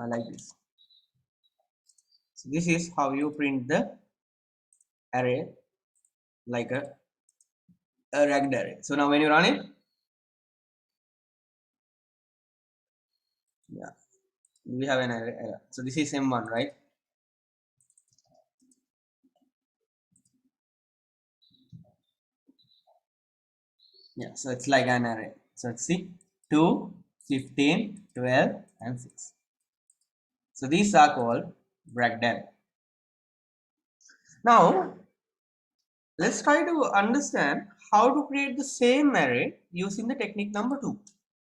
like this. So this is how you print the array like a ragged array. So now when you run it, yeah, we have an array. So this is M1, right? Yeah, so it's like an array. So let's see 2, 15, 12, and 6. So these are called ragged array. Now let's try to understand how to create the same array using the technique number 2.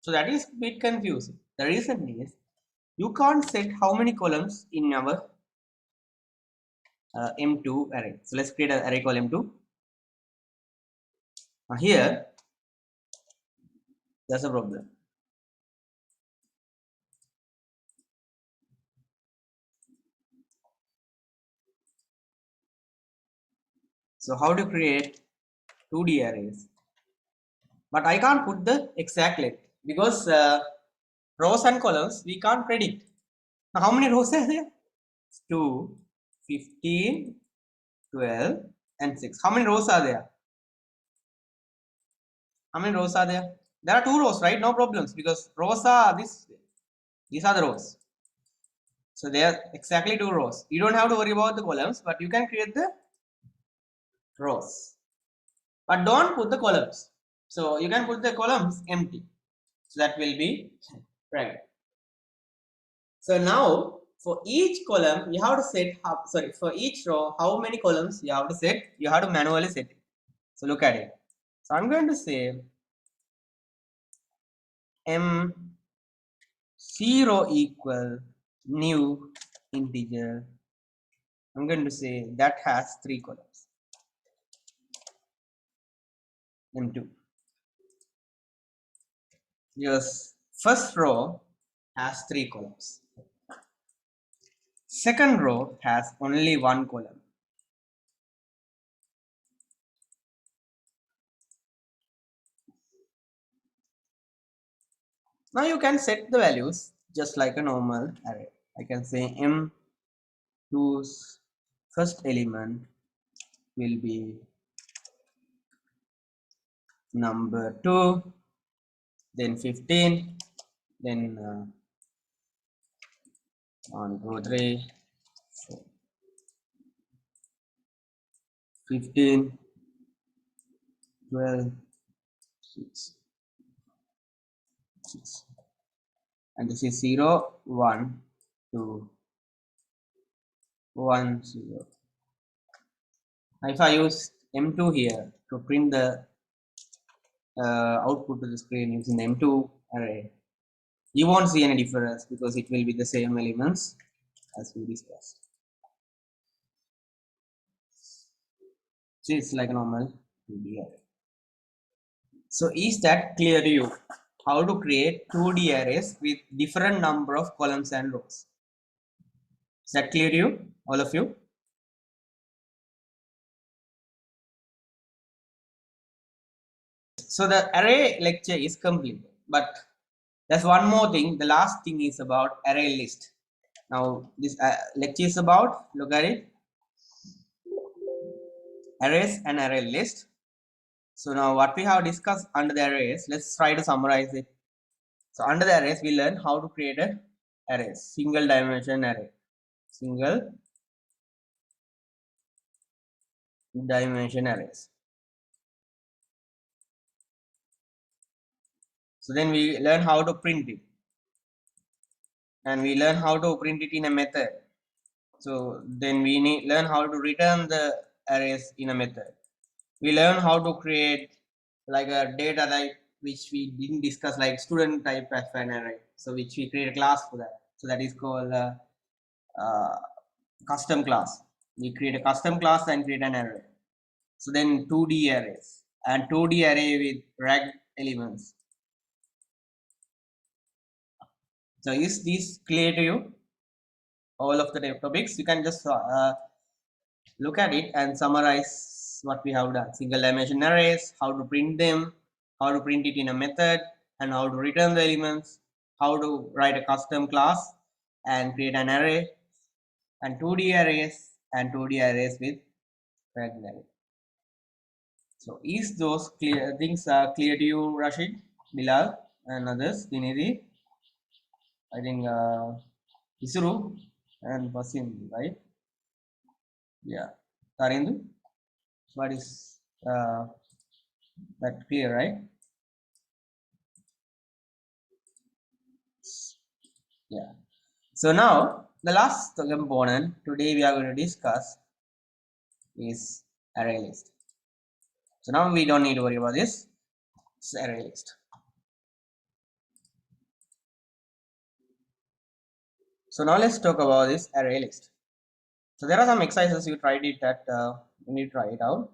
So that is a bit confusing. The reason is you can't set how many columns in our M2 array. So let's create an array called M2. Now here, there's a problem. So how to create 2D arrays? But I can't put the exact length because rows and columns we can't predict. Now how many rows are there? 2, 15, 12, and 6. How many rows are there? How many rows are there? There are 2 rows, right? No problems because rows are this. These are the rows. So they are exactly 2 rows. You don't have to worry about the columns, but you can create the rows. But don't put the columns. So you can put the columns empty. So that will be right. So now for each column you have to set for each row how many columns you have to set. You have to manually set it. So look at it. So I'm going to say M0 equal new integer. I'm going to say that has 3 columns. M2. Yes, first row has 3 columns. Second row has only 1 column. Now you can set the values just like a normal array. I can say M2's first element will be number 2, then 15, then 1, 2, 3, 4, 15, 12, 6, 6. And this is 0, 1, 2, 1, 0. If I use M2 here to print the output to the screen using the M2 array, you won't see any difference because it will be the same elements as we discussed. So it's like a normal 2D array. So is that clear to you? How to create 2D arrays with different number of columns and rows? Is that clear to you, all of you? So the array lecture is complete, but there's one more thing. The last thing is about array list. Now this lecture is about, look at it, arrays and array list. So now what we have discussed under the arrays, let's try to summarize it. So under the arrays, we learn how to create a array, single dimension array, single dimension arrays. So then we learn how to print it, and we learn how to print it in a method. So then we learn how to return the arrays in a method. We learn how to create like a data type which we didn't discuss, like student type as an array. So which we create a class for that. So that is called uh, custom class. We create a custom class and create an array. So then 2D arrays and 2D array with ragged elements. So is this clear to you? All of the topics, you can just look at it and summarize what we have done. Single dimension arrays, how to print them, how to print it in a method, and how to return the elements, how to write a custom class and create an array, and 2D arrays and 2D arrays with rectangle. So is those clear things are clear to you, Rashid, Bilal, and others? Dinidi, I think Isuru and Basim, right? Yeah. Tarindu, what is that clear, right? Yeah. So now the last component today we are going to discuss is array list. So now we don't need to worry about this. It's array list. So now let's talk about this array list. So there are some exercises you tried it that you need to try it out.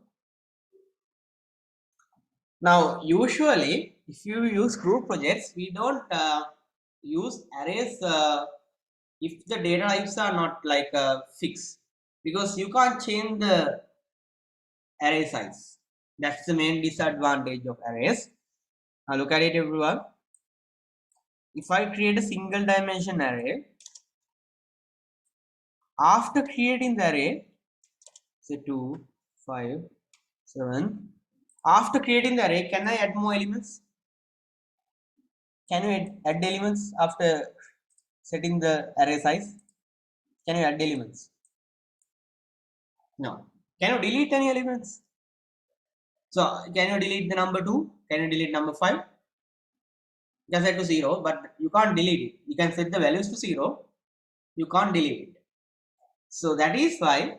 Now usually if you use group projects, we don't use arrays if the data types are not like fixed, because you can't change the array size. That's the main disadvantage of arrays. Now look at it, everyone. If I create a single dimension array, after creating the array, say 2, 5, 7, after creating the array, can I add more elements? Can you add elements after setting the array size? Can you add elements? No. Can you delete any elements? So can you delete the number 2? Can you delete number 5? You can set to 0, but you can't delete it. You can set the values to 0. You can't delete it. So that is why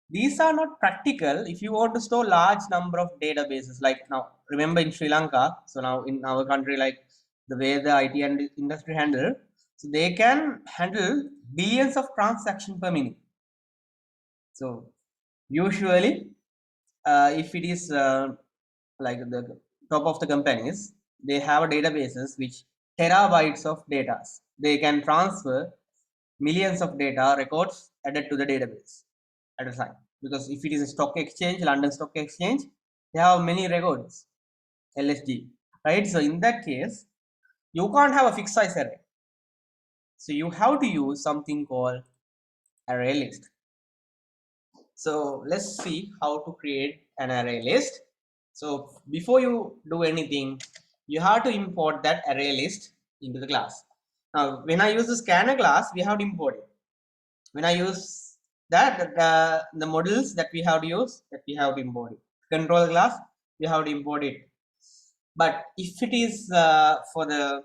these are not practical if you want to store large number of databases. Like now, remember in Sri Lanka, so now in our country, like the way the IT and industry handle, so they can handle billions of transactions per minute. So usually, if it is like the top of the companies, they have databases which terabytes of data. They can transfer millions of data records added to the database at a time. Because if it is a stock exchange, London Stock Exchange, they have many records, LSG, right? So in that case, you can't have a fixed size array. So you have to use something called array list. So let's see how to create an array list. So before you do anything, you have to import that array list into the class. Now, when I use the scanner class, we have to import it. When I use that, the models that we have to use, that we have to import it. Control class, we have to import it. But if it is for the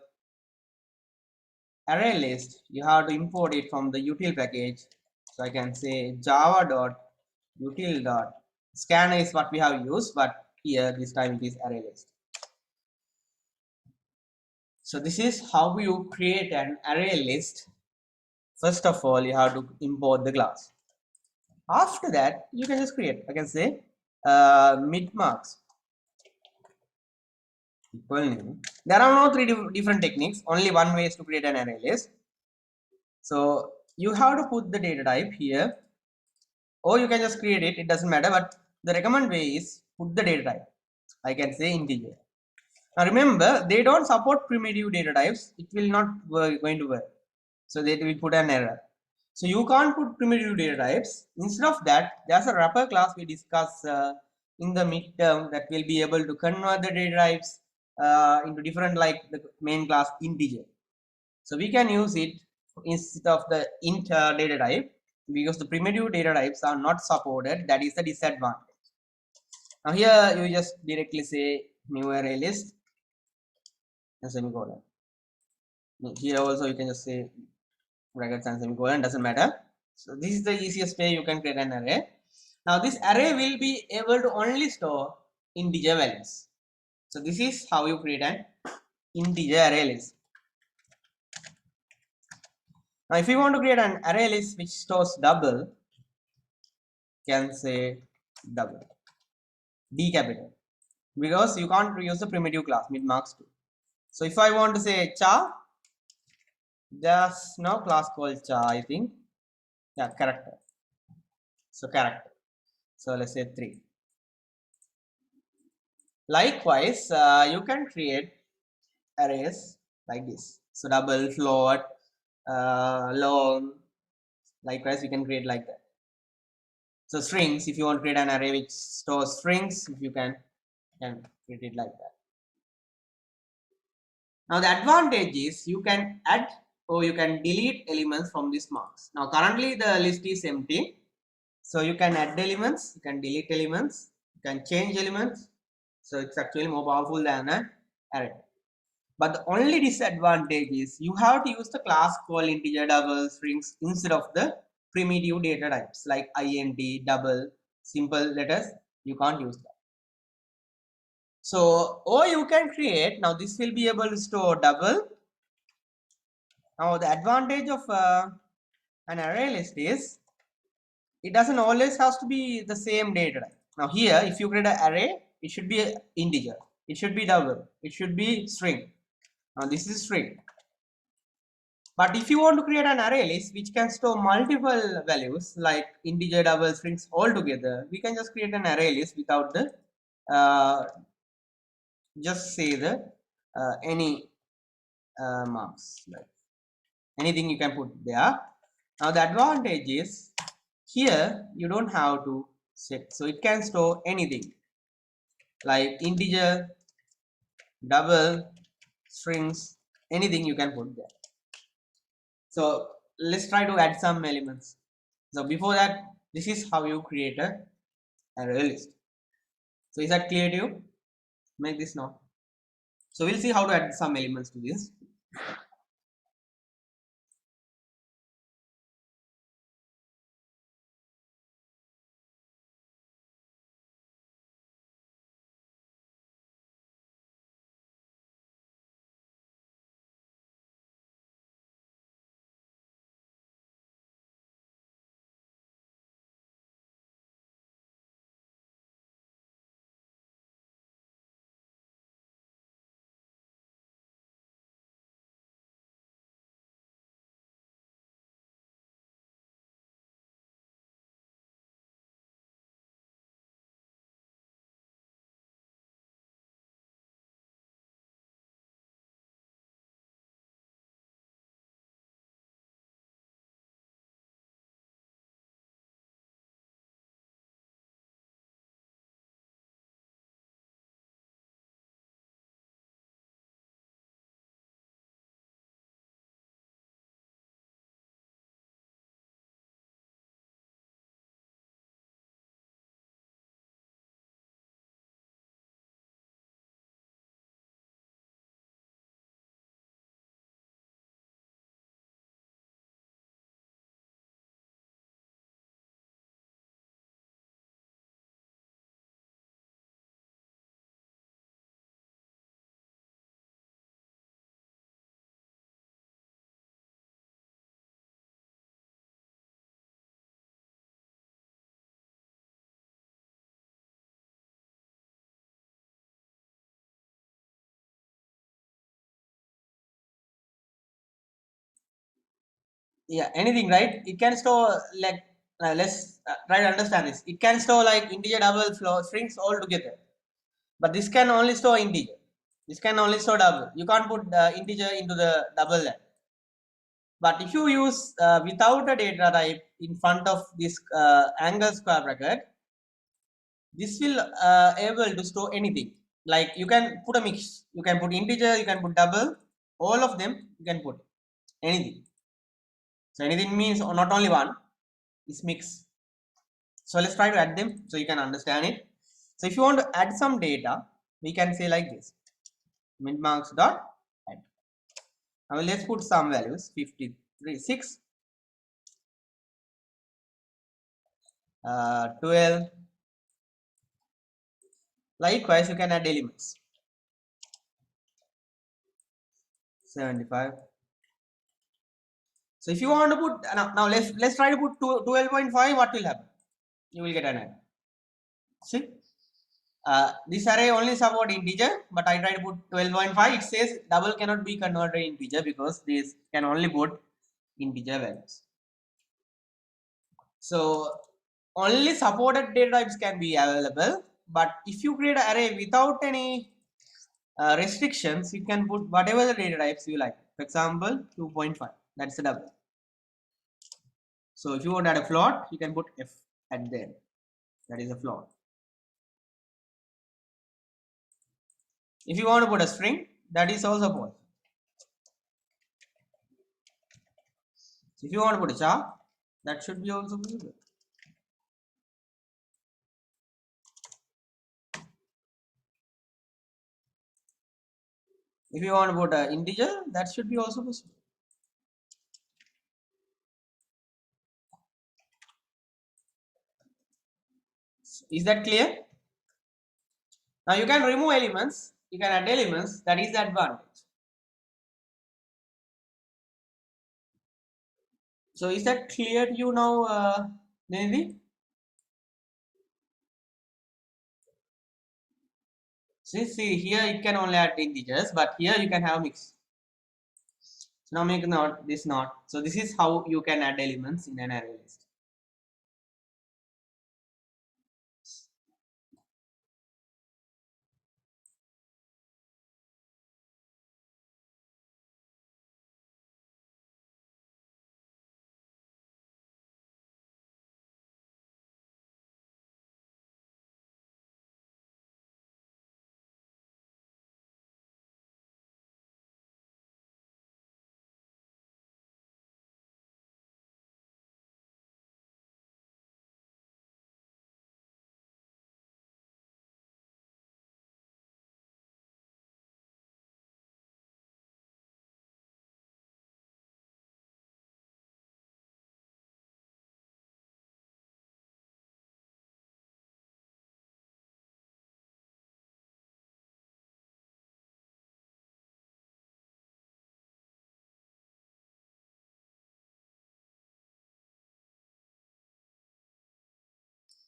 array list, you have to import it from the util package. So I can say java.util. Scanner is what we have used, but here this time it is array list. So this is how you create an array list. First of all, you have to import the class. After that, you can just create. I can say mid marks equal new. There are no three different techniques. Only one way is to create an array list. So you have to put the data type here, or you can just create it. It doesn't matter. But the recommended way is put the data type. I can say integer. Now remember, they don't support primitive data types. It will not going to work. So they will put an error. So you can't put primitive data types. Instead of that, there's a wrapper class we discuss in the midterm that will be able to convert the data types into different, like the main class integer. So we can use it instead of the int data type, because the primitive data types are not supported. That is the disadvantage. Now here you just directly say new array list and semicolon. Here also you can just say brackets and semicolon, doesn't matter. So this is the easiest way you can create an array. Now this array will be able to only store integer values. So this is how you create an integer array list. Now if you want to create an array list which stores double, can say double, D capital, because you can't use the primitive class mid marks 2. So if I want to say char, there's no class called char, I think. Yeah, character. So character. So let's say 3. Likewise, you can create arrays like this. So double, float, long, Likewise, you can create like that. So strings, if you want to create an array which stores strings, if you can create it like that. Now the advantage is you can add or you can delete elements from this marks. Now currently the list is empty. So you can add elements, you can delete elements, you can change elements. So it's actually more powerful than an array. But the only disadvantage is you have to use the class called integer, double, strings instead of the primitive data types like int, double, simple letters. You can't use that. So, or you can create, now this will be able to store double. Now the advantage of an array list is it doesn't always has to be the same data type. Now here, if you create an array, it should be an integer, it should be double, it should be string. Now this is string. But if you want to create an array list which can store multiple values like integer, double, strings all together, we can just create an array list without the just say the any marks, like anything you can put there. Now the advantage is here you don't have to set, so it can store anything like integer, double, strings, anything you can put there. So let's try to add some elements. So before that, this is how you create a array list. So is that clear to you? Make this now. So we'll see how to add some elements to this. Yeah, anything, right? It can store like let's try to understand this. It can store like integer, double, floor, strings all together. But this can only store integer. This can only store double. You can't put integer into the double there. But if you use without a data type in front of this angle square bracket, this will able to store anything. Like you can put a mix. You can put integer, you can put double, all of them you can put anything. So anything means not only one, is mix. So let's try to add them so you can understand it. So if you want to add some data, we can say like this: mintmarks dot add. Now let's put some values 53, 6, 12. Likewise, you can add elements 75. So if you want to put now let's try to put 12.5. What will happen? You will get an error. See, this array only support integer, but I try to put 12.5. It says double cannot be converted integer because this can only put integer values. So only supported data types can be available, but if you create an array without any restrictions, you can put whatever the data types you like. For example, 2.5. That's a double. So if you want to add a float, you can put F at there. That is a float. If you want to put a string, that is also possible. So if you want to put a char, that should be also possible. If you want to put an integer, that should be also possible. Is that clear? Now you can remove elements, you can add elements, that is the advantage. So is that clear to you now, Nidhi? See, here it can only add integers, but here you can have mix. So now make not this not. So this is how you can add elements in an array list.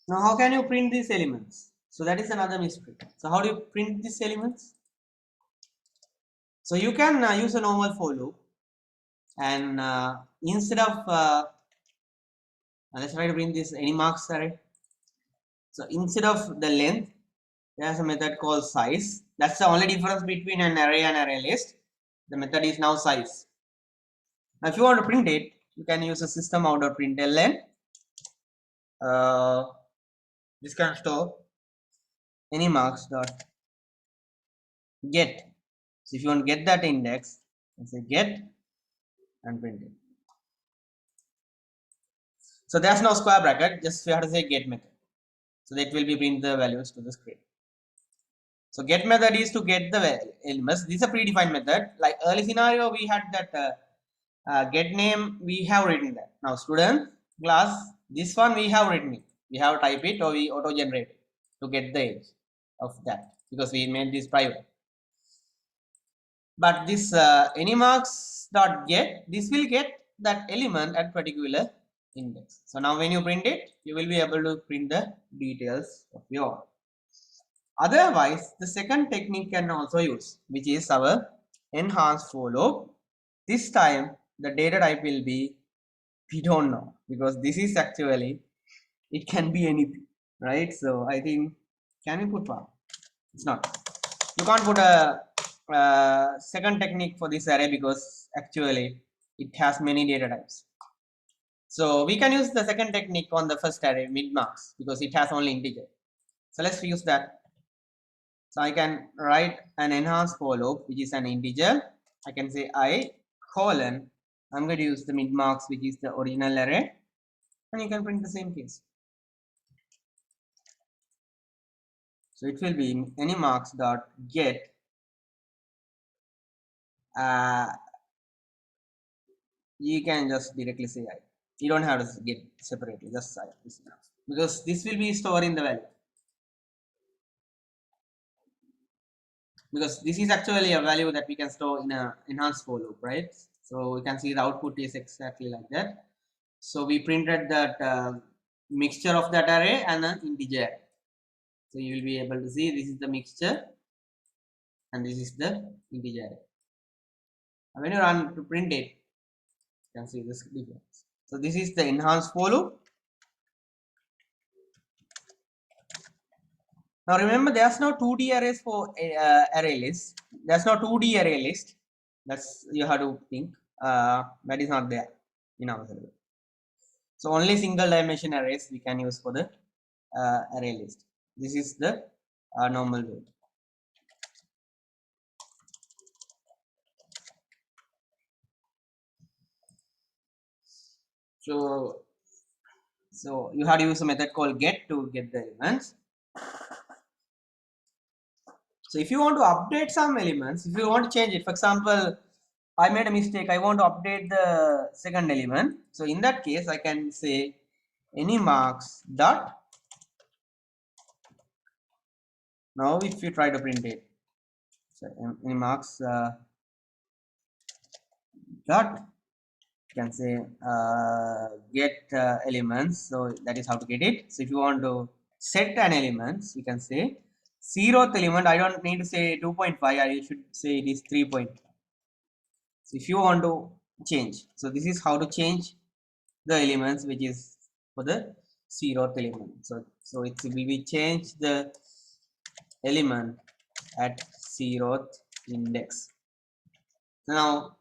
Now how can you print these elements? So that is another mystery. So how do you print these elements? So you can use a normal for loop, and instead of let's try to print this any marks array. So instead of the length, there's a method called size. That's the only difference between an array and array list. The method is now size. Now if you want to print it, you can use a system out of println. This can store any marks dot get. So if you want to get that index, you say get and print it. So there's no square bracket, just you have to say get method. So that will be print the values to the screen. So get method is to get the elements. This is a predefined method. Like early scenario, we had that get name, we have written that. Now student class, this one we have written it. We have type it or we auto generate it to get the age of that because we made this private. But this any marks dot get, this will get that element at particular index. So now when you print it, you will be able to print the details of your. Otherwise, the second technique can also use, which is our enhanced for loop. This time the data type will be, we don't know, because this is actually, it can be anything, right? So I think, can we put one? It's not. You can't put a second technique for this array because actually it has many data types. So we can use the second technique on the first array mid marks because it has only integer. So let's use that. So I can write an enhanced for loop, which is an integer. I can say I colon. I'm going to use the mid marks, which is the original array, and you can print the same case. So it will be any marks dot get you can just directly say I. You don't have to get separately, just I is enough. Because this will be storing the value. Because this is actually a value that we can store in a enhanced for loop, right? So we can see the output is exactly like that. So we printed that mixture of that array and an integer. So you will be able to see this is the mixture and this is the integer array. And when you run to print it, you can see this difference. So this is the enhanced for loop. Now remember, there's no 2D arrays for array list. There's no 2D array list. That's you have to think. That is not there in our syllabus. So only single dimension arrays we can use for the array list. This is the normal way. So you have to use a method called get to get the elements. So if you want to update some elements, if you want to change it, for example, I made a mistake, I want to update the second element. So in that case, I can say any marks dot. Now if you try to print it, so any marks dot, you can say get elements. So that is how to get it. So if you want to set an element, you can say 0th element. I don't need to say 2.5, I should say it is 3.5. So if you want to change, so this is how to change the elements, which is for the 0th element. So it's we change the element at 0th index. Now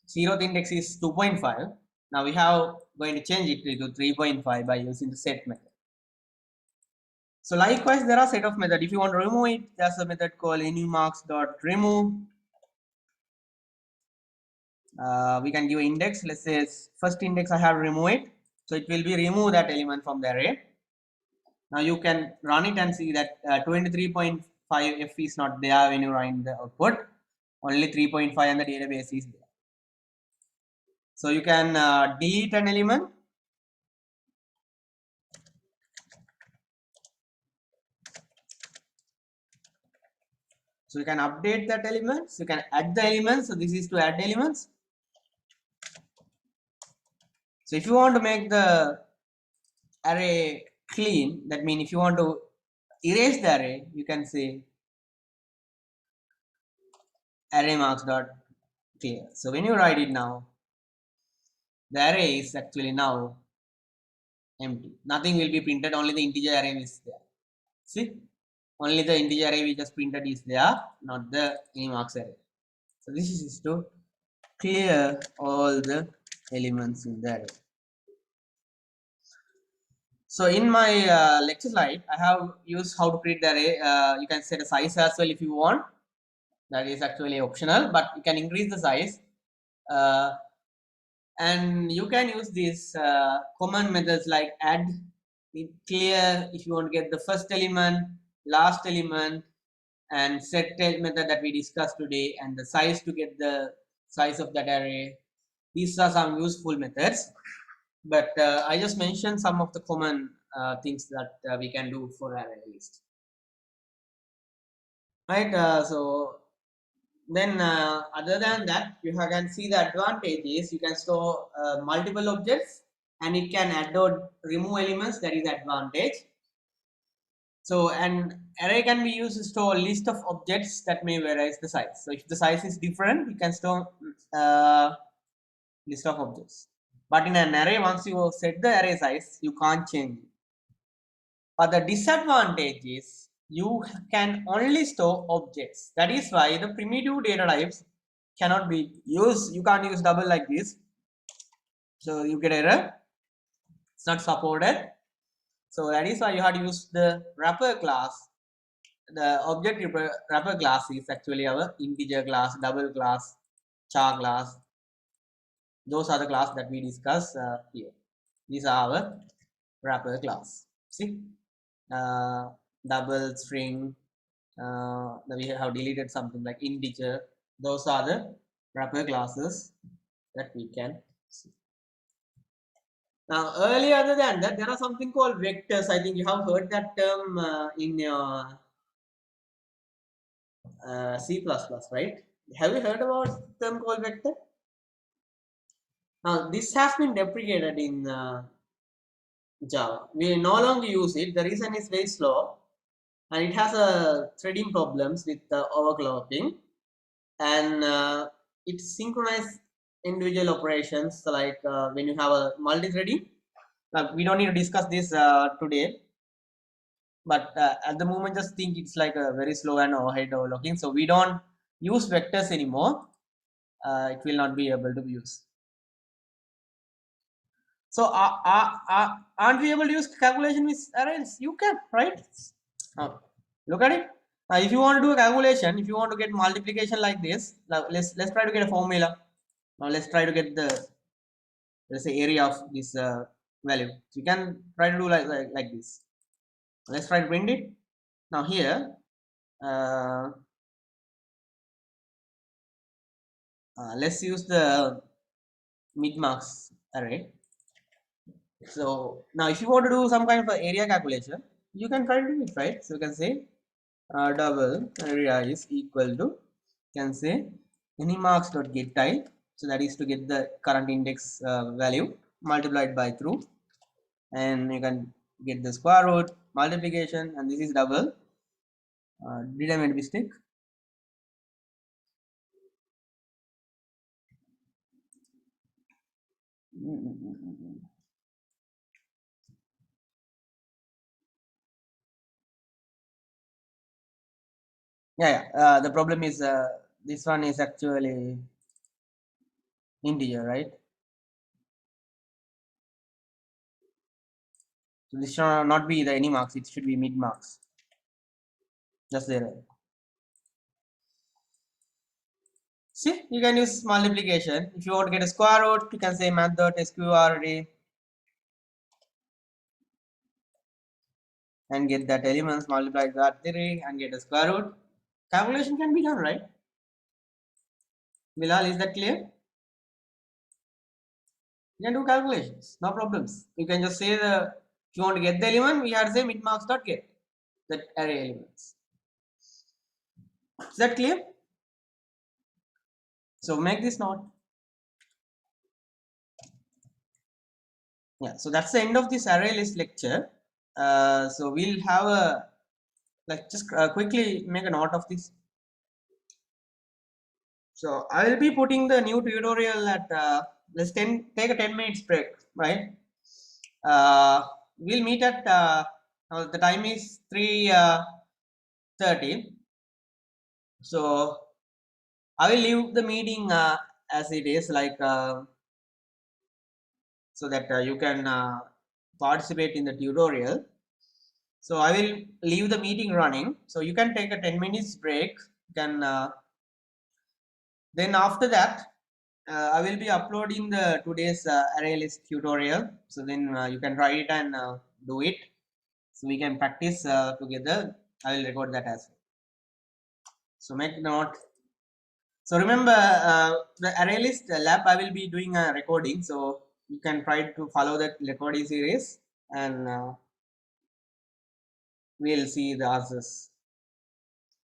0th index is 2.5. Now we have going to change it to 3.5 by using the set method. So likewise, there are set of method. If you want to remove it, there's a method called anymarks.remove. We can give index. Let's say first index I have to remove it, so it will be remove that element from the array. Now you can run it and see that 23.5 f is not there when you run the output. Only 3.5 and the database is there. So you can delete an element. So you can update that element. So you can add the elements. So this is to add elements. So if you want to make the array clean, that means if you want to erase the array, you can say array marks dot clear. So when you write it now, the array is actually now empty. Nothing will be printed, only the integer array is there. See, only the integer array we just printed is there, not the any marks array. So this is to clear all the elements in the array. So in my lecture slide, I have used how to create the array. You can set a size as well if you want. That is actually optional, but you can increase the size. And you can use these command methods like add, clear if you want to get the first element, last element, and set method that we discussed today, and the size to get the size of that array. These are some useful methods, but I just mentioned some of the common things that we can do for array list. Right, so then other than that, you can see the advantage is you can store multiple objects and it can add or remove elements. That is advantage. So an array can be used to store a list of objects that may vary the size. So if the size is different, you can store list of objects. But in an array, once you set the array size, you can't change it. But the disadvantage is you can only store objects. That is why the primitive data types cannot be used. You can't use double like this. So you get error. It's not supported. So that is why you have to use the wrapper class. The object wrapper class is actually our integer class, double class, char class. Those are the class that we discuss here. These are our wrapper class. See, double string. We have deleted something like integer. Those are the wrapper classes that we can see. Now, earlier other than that, there are something called vectors. I think you have heard that term in your C++, right? Have you heard about the term called vector? Now, this has been deprecated in Java. We no longer use it. The reason is very slow, and it has a threading problems with overclocking, and it synchronizes individual operations. So like when you have a multi-threading. Now, we don't need to discuss this today, but at the moment, just think it's like a very slow and overhead overlooking. So we don't use vectors anymore. It will not be able to be used. So aren't we able to use calculation with arrays? You can, right? Look at it. If you want to do a calculation, if you want to get multiplication like this, now let's try to get a formula. Now let's try to get the, let's say, area of this value. So you can try to do like this. Let's try to print it. Now here, uh, let's use the mid marks array. So now if you want to do some kind of area calculation, you can try to do it, right? So you can say double area is equal to, you can say, any marks dot get type. So that is to get the current index value multiplied by through, and you can get the square root multiplication, and this is double. Did I make a mistake? Yeah. The problem is this one is actually integer, right? So this should not be the any marks, it should be mid marks. Just there. See, you can use multiplication. If you want to get a square root, you can say math.sqrd and get that elements multiplied by 3 and get a square root. Calculation can be done, right? Bilal, is that clear? You can do calculations, no problems. You can just say the, if you want to get the element, we have to say mid marks dot get that array elements. Is that clear? So make this note. Yeah, so that's the end of this array list lecture. So we'll have a, like, just quickly make a note of this. So I will be putting the new tutorial at let's take a 10 minutes break, right? We'll meet at the time is 3:30. So I will leave the meeting as it is, like so that you can participate in the tutorial. So I will leave the meeting running. So you can take a 10 minutes break. You can then after that I will be uploading the today's array list tutorial. So then you can try it and do it. So we can practice together. I will record that as well. So make note. So remember the array list lab, I will be doing a recording. So you can try to follow that recording series and we'll see the answers.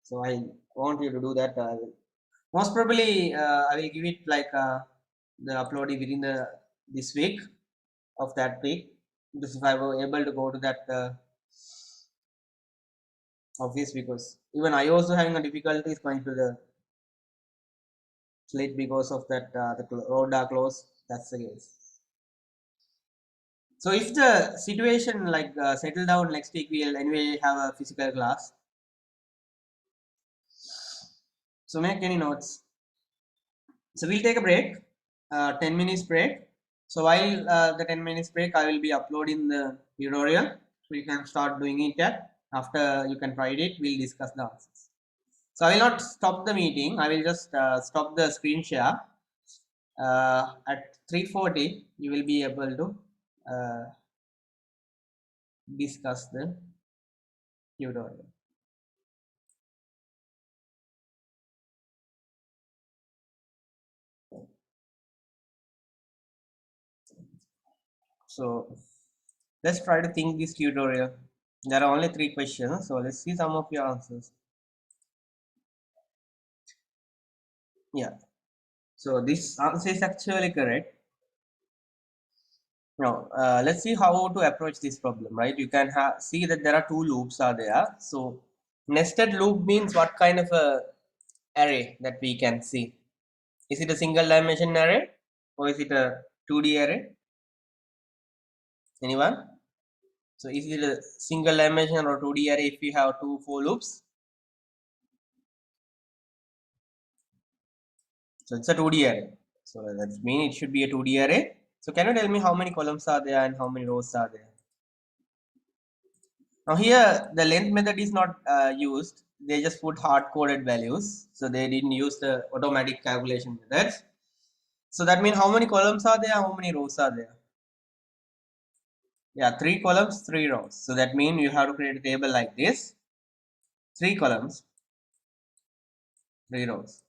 So I want you to do that. Most probably I will give it like the uploading within the this week of that week. Because if I were able to go to that office, because even I also having a difficulties going to the slate because of that the road are closed. That's the case. So if the situation like settle down next week, we'll anyway have a physical class. So make any notes. So we'll take a break, 10 minutes break. So while the 10 minutes break, I will be uploading the tutorial. So you can start doing it at, after you can try it, we'll discuss the answers. So I will not stop the meeting. I will just stop the screen share. At 3:40, you will be able to discuss the tutorial. So let's try to think this tutorial. There are only 3 questions, so let's see some of your answers. Yeah, so this answer is actually correct. Now let's see how to approach this problem, right? You can see that there are 2 loops are there. So nested loop means what kind of a array that we can see? Is it a single dimension array or is it a 2D array? Anyone? So is it a single dimension or 2D array if we have 2 for loops? So it's a 2D array. So that means it should be a 2D array. So can you tell me how many columns are there and how many rows are there? Now here the length method is not used. They just put hard-coded values. So they didn't use the automatic calculation methods. So that means how many columns are there, how many rows are there? Yeah, 3 columns, 3 rows. So that means you have to create a table like this. 3 columns, 3 rows.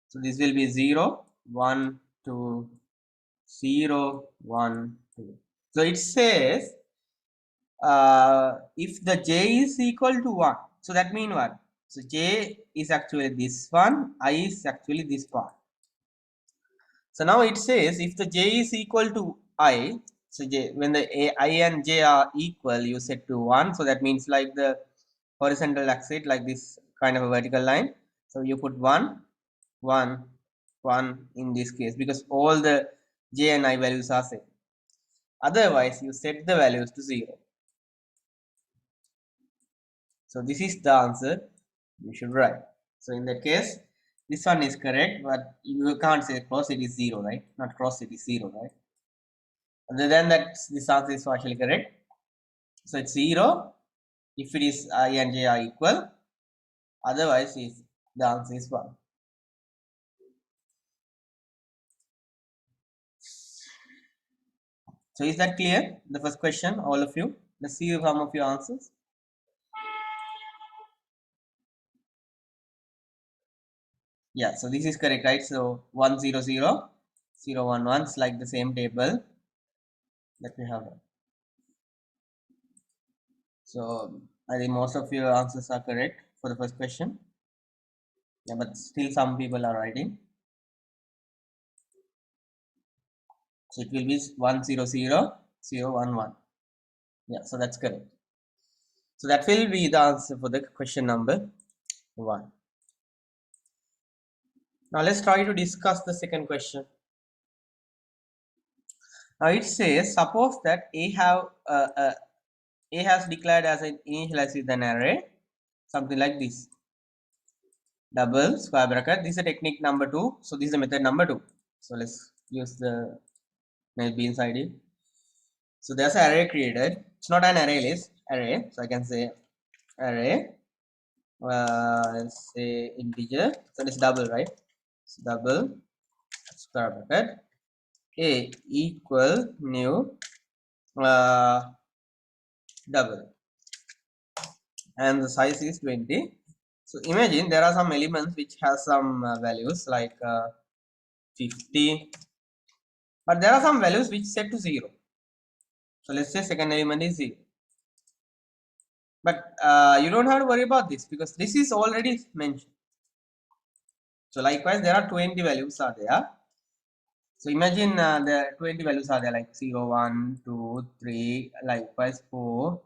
So this will be 0, 1, 2, 0, 1, 2. So it says if the j is equal to 1, so that means what? So j is actually this one, I is actually this part. So now it says if the j is equal to I, so j, when the I and j are equal, you set to 1. So that means like the horizontal axis, like this kind of a vertical line. So you put 1, 1, 1 in this case because all the j and I values are same. Otherwise, you set the values to 0. So this is the answer you should write. So in that case, this one is correct, but you can't say cross it is 0, right? Not cross it is 0, right? Other than that, this answer is partially correct. So it's 0 if it is I and j are equal. Otherwise, is the answer is 1. So is that clear? The first question, all of you. Let's see some of your answers. Yeah, so this is correct, right? So 1 0 0 0 1 1 is like the same table that we have. So I think most of your answers are correct for the first question. Yeah, but still some people are writing. So it will be 1 0 0 0 1 1. Yeah, so that's correct. So that will be the answer for the question number 1. Now let's try to discuss the second question. Now it says, suppose that A has declared as an initialized an array, something like this. Double square bracket. This is a technique number 2. So this is the method number 2. So let's use the maybe inside it. So there's an array created. It's not an array list, array. So I can say array. Let's say integer. So it's double, right? So double square bracket. A equal new double, and the size is 20. So imagine there are some elements which has some values like 50, but there are some values which set to 0. So let's say second element is 0. But you don't have to worry about this because this is already mentioned. So likewise, there are 20 values are there. So imagine the 20 values are there like 0, 1, 2, 3, likewise 4,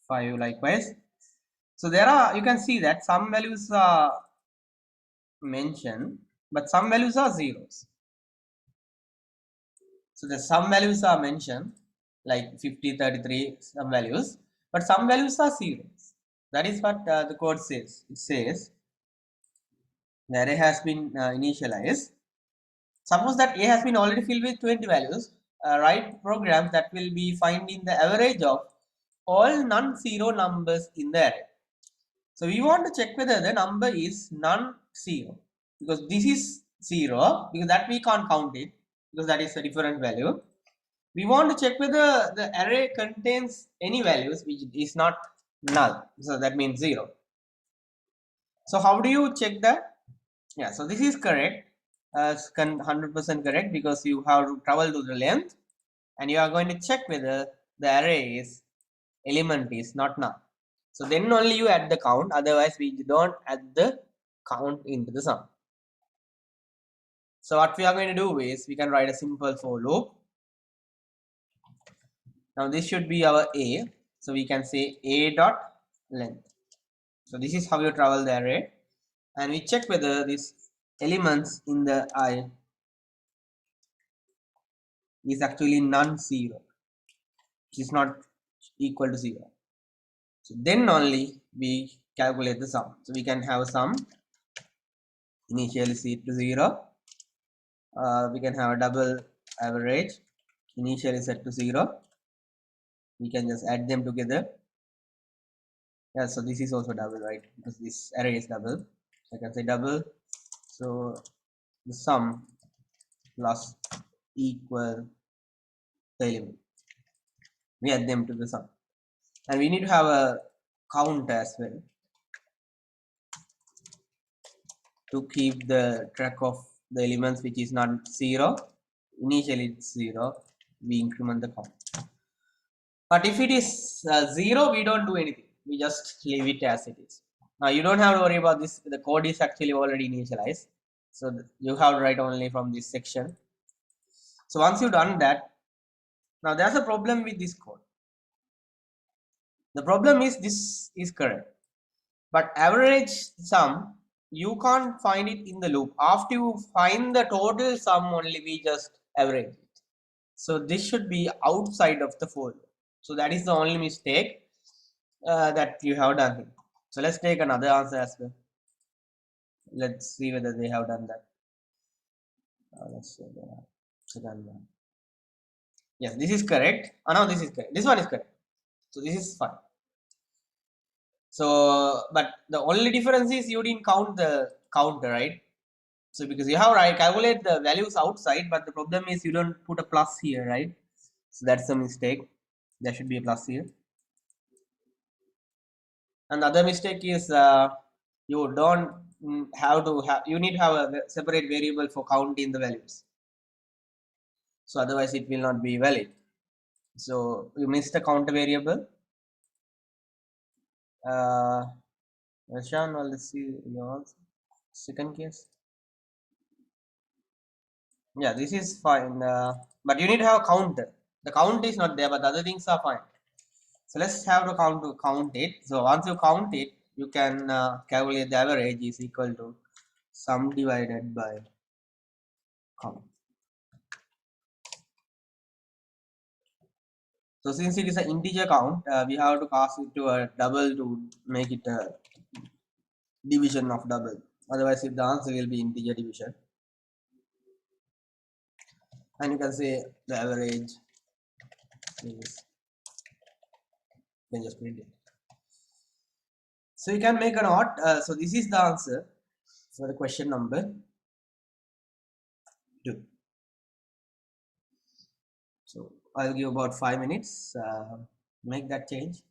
5, likewise. So there are, you can see that some values are mentioned, but some values are zeros. So the some values are mentioned like 50, 33, some values, but some values are zeros. That is what the code says. It says the array has been initialized. Suppose that A has been already filled with 20 values. Write programs that will be finding the average of all non-zero numbers in the array. So we want to check whether the number is non-zero because this is 0 because that we can't count it because that is a different value. We want to check whether the array contains any values which is not null. So that means 0. So how do you check that? Yeah, so this is correct. 100% correct because you have to travel to the length and you are going to check whether the array is element is not null. So then only you add the count, otherwise we don't add the count into the sum. So what we are going to do is we can write a simple for loop. Now this should be our A. So we can say A dot length. So this is how you travel the array and we check whether these elements in the I is actually non-zero, which is not equal to 0. So then only we calculate the sum. So we can have sum initially set to 0. We can have a double average initially set to 0. We can just add them together. Yeah, so this is also double, right? Because this array is double. So I can say double. So the sum plus equal the element. We add them to the sum. And we need to have a count as well to keep the track of the elements which is not 0. Initially it's 0. We increment the count. But if it is 0, we don't do anything. We just leave it as it is. Now you don't have to worry about this. The code is actually already initialized. So you have to write only from this section. So once you've done that, now there's a problem with this code. The problem is this is correct. But average sum, you can't find it in the loop. After you find the total sum only, we just average it. So this should be outside of the folder. So that is the only mistake that you have done here. So let's take another answer as well. Let's see whether they have done that. Let's say the second one. Yes, this is correct. Oh, no, this is correct. This one is correct. So this is fine. So, but the only difference is you didn't count the counter, right? So because you have right calculate the values outside, but the problem is you don't put a plus here, right? So that's a mistake. There should be a plus here. And the other mistake is you don't have to have, you need to have a separate variable for counting the values. So otherwise it will not be valid. So you missed a counter variable. Rashan, well, let's see yours. Second case. Yeah, this is fine. But you need to have a counter. The count is not there, but the other things are fine. So let's have to count it. So once you count it, you can calculate the average is equal to sum divided by count. So since it is an integer count, we have to pass it to a double to make it a division of double. Otherwise, if the answer will be integer division, and you can say the average is, you can just print it. So you can make a note. So this is the answer for the question number 2. So I'll give about 5 minutes. Make that change.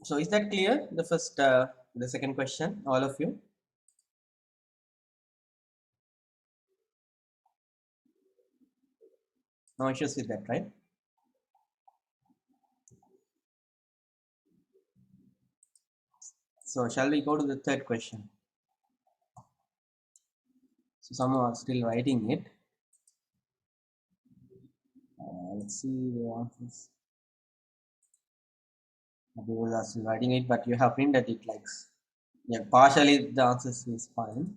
So is that clear? The first, the second question, all of you? No issues with that, right? So shall we go to the third question? So some are still writing it. Let's see the answers. People are still writing it, but you have printed it like, yeah, partially the answers is fine.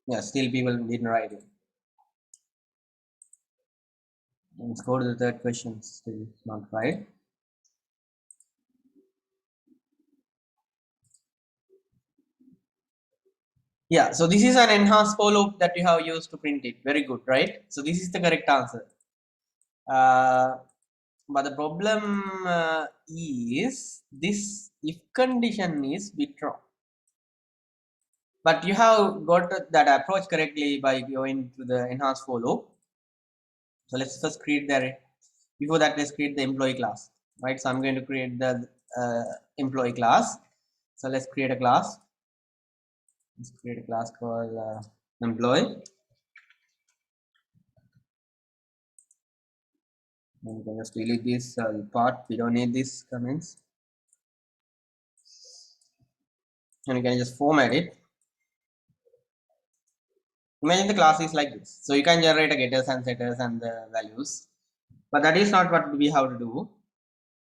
Yeah, still people didn't write it. Let's go to the third question. Still not right. Yeah, so this is an enhanced for loop that you have used to print it. Very good, right? So this is the correct answer. Uh, but the problem is this if condition is withdrawn. But you have got that approach correctly by going to the enhanced for loop. So let's first create the array. Before that, let's create the employee class, right? So I'm going to create the employee class. So let's create a class. Let's create a class called employee. And we can just delete this part. We don't need these comments. And you can just format it. Imagine the class is like this. So you can generate a getters and setters and the values. But that is not what we have to do.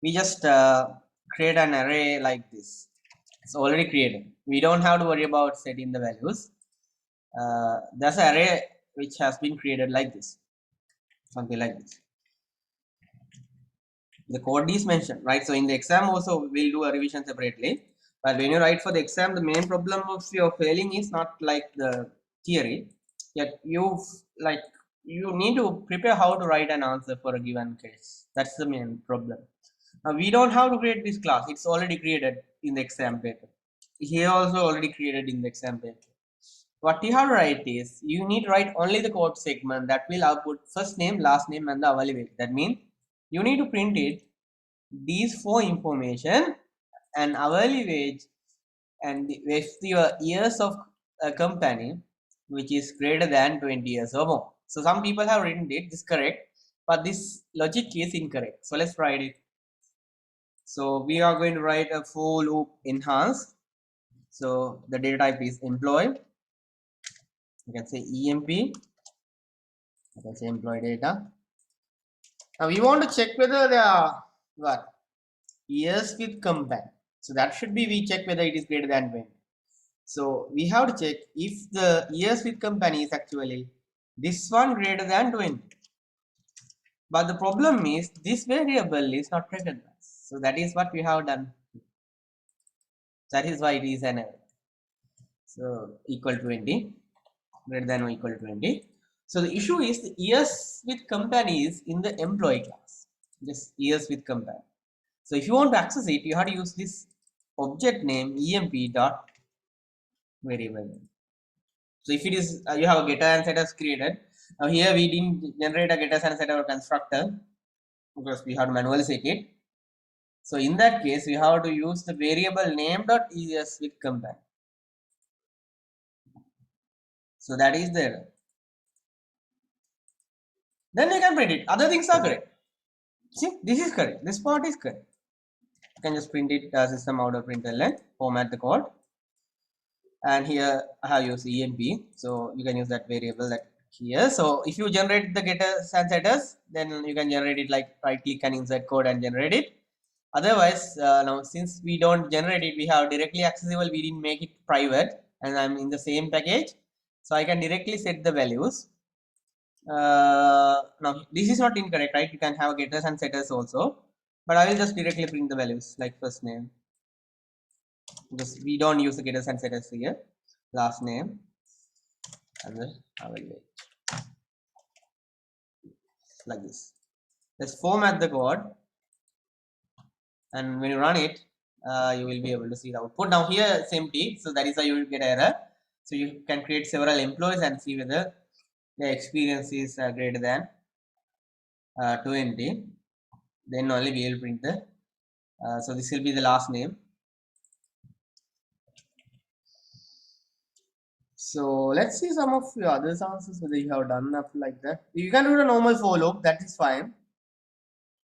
We just create an array like this. It's already created. We don't have to worry about setting the values. There's an array which has been created like this. Something like this. The code is mentioned, right? So in the exam also we'll do a revision separately. But when you write for the exam, the main problem of your failing is not like the theory. Yet you need to prepare how to write an answer for a given case. That's the main problem. Now we don't have to create this class. It's already created in the exam paper. Here also already created in the exam paper. What you have to write is you need to write only the code segment that will output first name, last name, and the hourly wage. That means you need to print it these four information and hourly wage and with your years of a company which is greater than 20 years or more. So some people have written it, this is correct, but this logic is incorrect. So let's write it. So we are going to write a for loop enhance. So the data type is employee. You can say emp. You can say employee data. Now we want to check whether there are what years with company. So that should be we check whether it is greater than 20. So we have to check if the years with company is actually this one greater than 20. But the problem is this variable is not recognized. So that is what we have done. That is why it is an error. So equal 20, greater than or equal to 20. So the issue is the years with company is in the employee class. This years with company. So if you want to access it, you have to use this object name emp dot variable. So if it is you have a getter and setters created. Now here we didn't generate a getters and setter constructor because we have to manually set it. So in that case, we have to use the variable name dot es with compare. So that is there. Then you can print it. Other things are correct. See, this is correct. This part is correct. You can just print it as system out of println, format the code. And here I have used emp. So you can use that variable that here. So if you generate the getters and setters, then you can generate it like right click and insert code and generate it. Otherwise, now since we don't generate it, we have directly accessible. We didn't make it private, and I'm in the same package, so I can directly set the values. Now this is not incorrect, right? You can have getters and setters also, but I will just directly print the values like first name. Because we don't use the getters and setters here. Last name and then I will wait like this. Let's format the code, and when you run it, you will be able to see the output. Now here it's empty, so that is why you will get error. So you can create several employees and see whether the experience is greater than 20, then only we will print the so this will be the last name. So let's see some of your other answers whether you have done up like that. You can do the normal for loop, that is fine,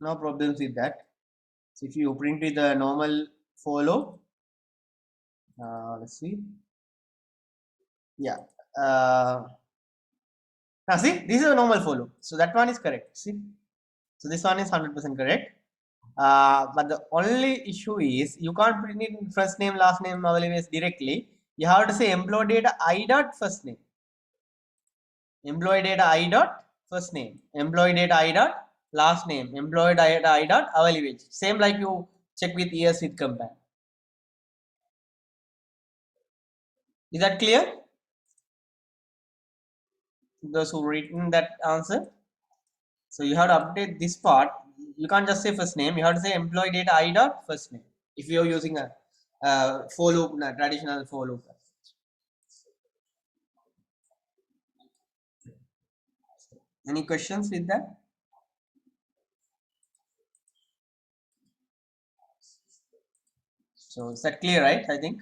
no problems with that. So if you print with the normal for loop, let's see, yeah, now see, this is a normal for loop, so that one is correct. See, so this one is 100% correct. But the only issue is you can't print it in first name, last name, always directly. You have to say employee data I dot first name. Employee data I dot first name. Employee data I dot last name. Employee data I dot hourly wage. Same like you check with years with compare. Is that clear? Those who written that answer. So you have to update this part. You can't just say first name. You have to say employee data I dot first name. If you are using a for loop, traditional for loop. Any questions with that? So is that clear, right? I think.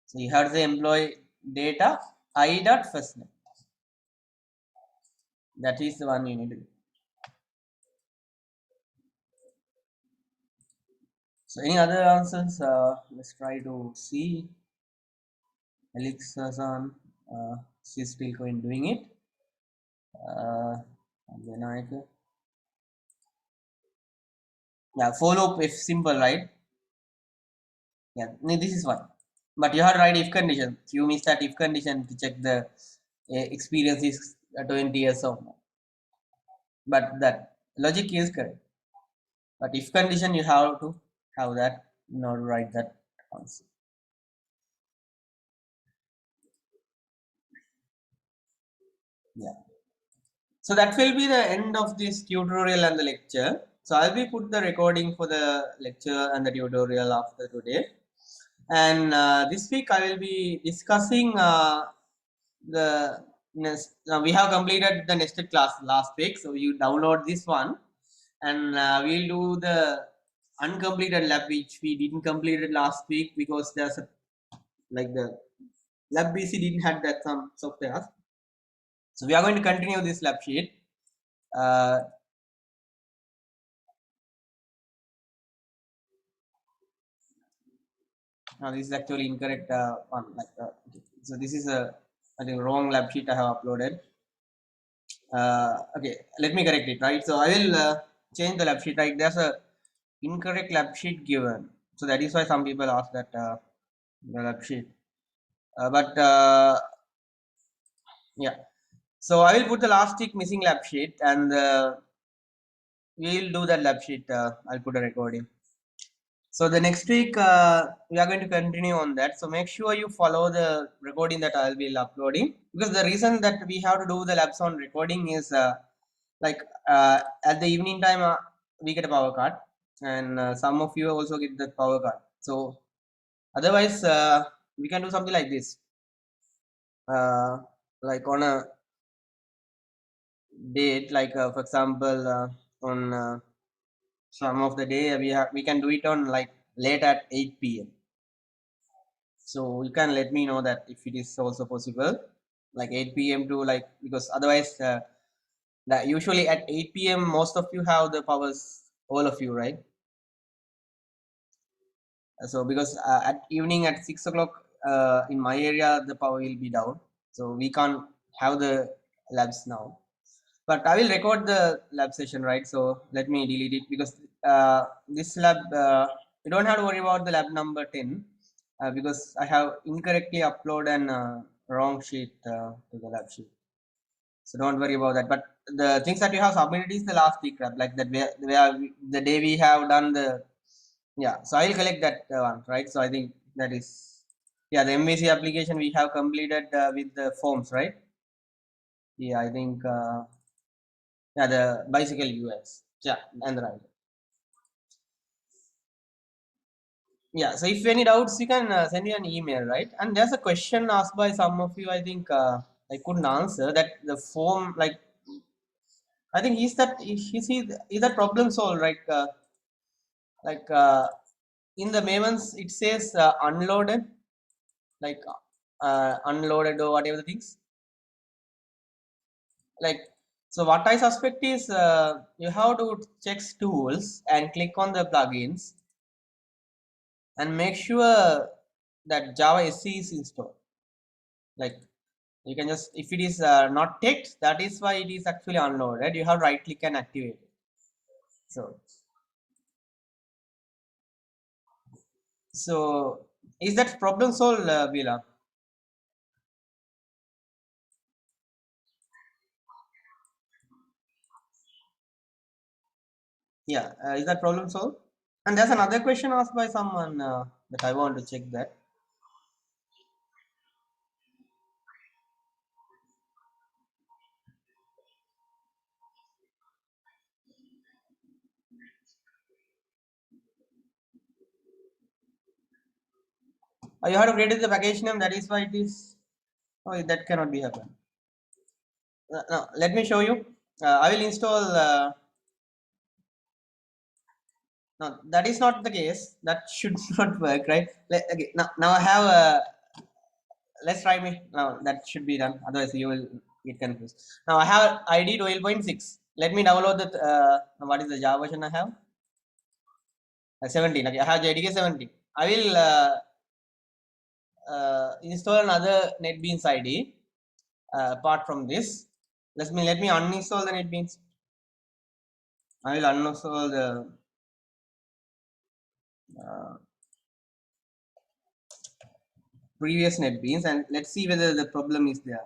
So you have to say employee data I dot first name. That is the one you need to do. So any other answers? Let's try to see. Elixir-san, she's still going doing it. And then I yeah, follow if simple, right? Yeah, this is one. But you have to write if condition. You miss that if condition to check the experience is 20 years or more. But that logic is correct. But if condition you have to have that in order to write that answer. Yeah. So that will be the end of this tutorial and the lecture. So I'll be put the recording for the lecture and the tutorial after today. And this week I will be discussing the next. We have completed the nested class last week, so you download this one, and we'll do the uncompleted lab which we didn't complete it last week because there's a like the lab BC didn't have that some software. So we are going to continue this lab sheet. Uh, Now this is actually incorrect one. Okay. So this is a I think wrong lab sheet I have uploaded. Okay, let me correct it. Right. So I will change the lab sheet. Right. There's a incorrect lab sheet given. So that is why some people ask that the lab sheet. But yeah. So I will put the last tick missing lab sheet and we will do that lab sheet. I'll put a recording. So the next week we are going to continue on that. So make sure you follow the recording that I'll be uploading, because the reason that we have to do the labs on recording is like at the evening time we get a power card, and some of you also get the power card. So otherwise we can do something like this, like on a date, like for example on some of the day we can do it on like late at 8 p.m. So you can let me know that if it is also possible, like 8 p.m. to like, because otherwise that usually at 8 p.m. most of you have the powers, all of you, right? So because at evening at 6 o'clock in my area the power will be down, so we can't have the labs now. But I will record the lab session, right? So let me delete it, because this lab you don't have to worry about the lab number 10 because I have incorrectly uploaded an wrong sheet to the lab sheet. So don't worry about that. But the things that you have submitted is the last week lab, like that where the day we have done the yeah. So I will collect that one, right? So I think that is yeah, the MVC application we have completed with the forms, right? Yeah, I think yeah, the bicycle US. Yeah, and the right. Yeah, so if any doubts, you can send me an email, right? And there's a question asked by some of you. I think I couldn't answer that the form. Like, I think is that problem solved? Like in the Mavens, it says unloaded, like unloaded or whatever the things. Like, so what I suspect is you have to check tools and click on the plugins and make sure that Java SE is installed. Like, you can just, if it is not ticked, that is why it is actually unloaded. You have right click and activate it. So is that problem solved, Bila? Yeah, is that problem solved? And there's another question asked by someone that I want to check that. You have to create the package name. That is why it is. Oh, that cannot be happen. No, let me show you. I will install. No, that is not the case. That should not work, right? Okay, now I have a. Let's try me now. That should be done. Otherwise, you will get confused. Now I have ID 12.6. Let me download the. What is the Java version I have? 17. Okay, I have JDK 17. I will install another NetBeans ID apart from this. Let me uninstall the NetBeans. I will uninstall the uh, previous NetBeans and let's see whether the problem is there.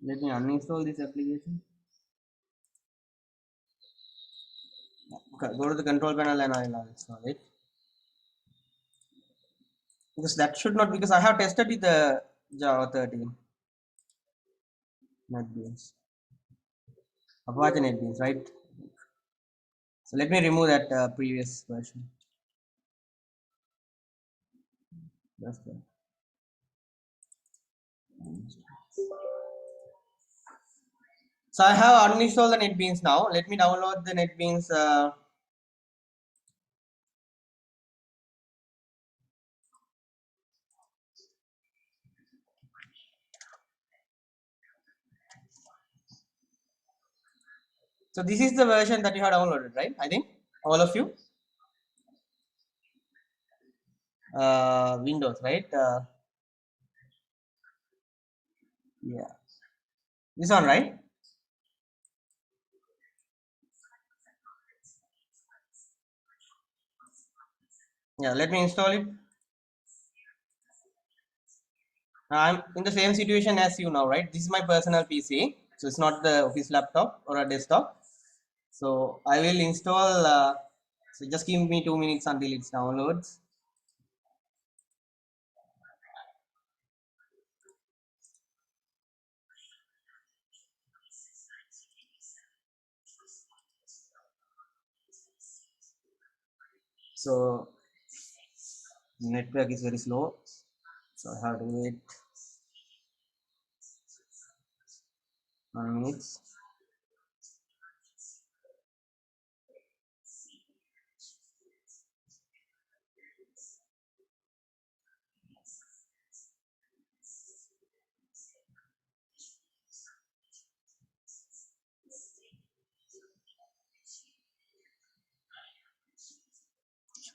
Let me uninstall this application. Okay, go to the control panel and I will install it. Because that should not, because I have tested with the Java 13 NetBeans, Apache NetBeans, right? So let me remove that previous version. That's good. So I have uninstalled the NetBeans now. Let me download the NetBeans. So this is the version that you have downloaded, right? I think all of you. Windows, right? Yeah, this one, right? Yeah, let me install it. I'm in the same situation as you now, right? This is my personal PC, so it's not the office laptop or a desktop. So I will install. So just give me 2 minutes until it downloads. So network is very slow, so I have to wait 1 minute.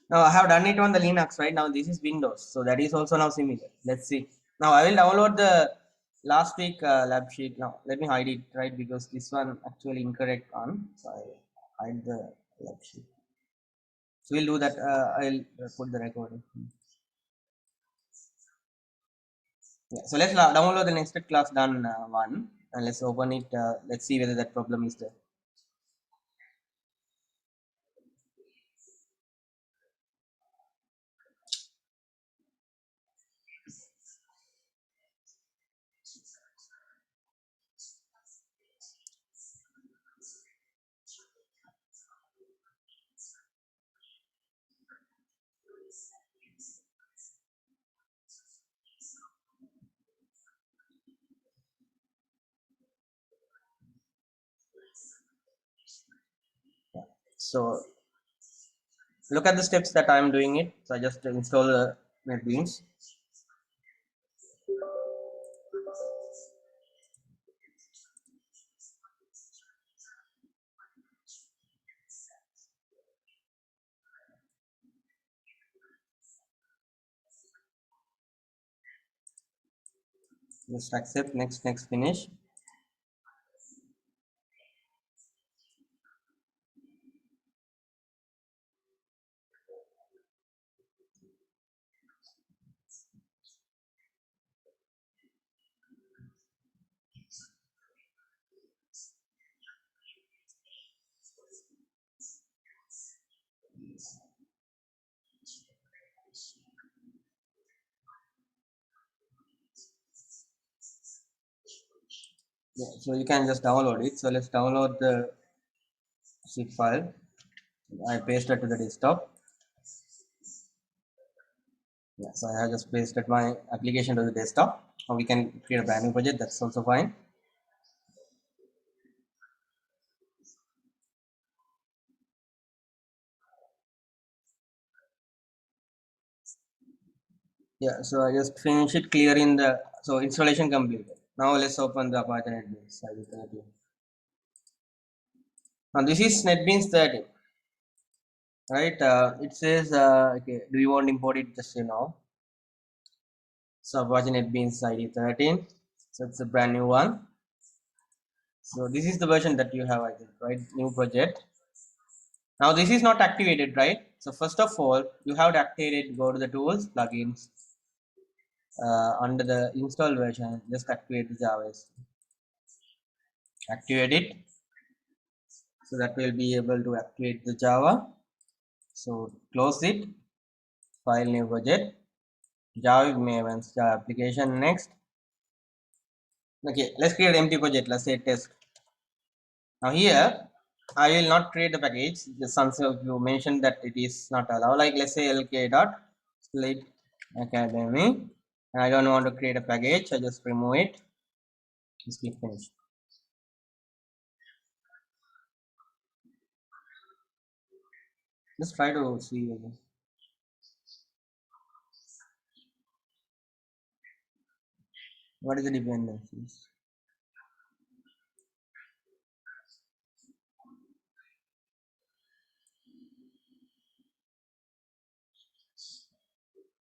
Now I have done it on the Linux, right? Now this is Windows, so that is also now similar. Let's see. Now I will download the last week lab sheet. Now let me hide it, right? Because this one actually incorrect one, so I hide the lab sheet. So we'll do that. I'll put the recording. Yeah. So let's download the nested class done one, and let's open it. Let's see whether that problem is there. So look at the steps that I'm doing it. So I just install the NetBeans. Just accept, next, finish. Yeah, so you can just download it. So let's download the zip file. I paste it to the desktop. Yeah, so I have just pasted my application to the desktop. Now we can create a brand new project. That's also fine. Yeah, so I just finish it clearing the installation completed. Now let's open the Apache NetBeans. Now this is NetBeans 30, right? It says, okay, do you want to import it? Just So Apache NetBeans ID 13. So it's a brand new one. So this is the version that you have, I think, right? New project. Now this is not activated, right? So first of all, you have to activate it. Go to the tools, plugins. Under the install version, just activate the Java. Activate it. So that will be able to activate the Java. So close it. File, new project. Java Maven's Java application. Next. Okay, let's create an empty project. Let's say test. Now here, I will not create the package. The since you mentioned that it is not allowed. Like let's say lk dot split academy. And I don't want to create a package. I just remove it. Just click finish. Just try to see again. What is the dependencies?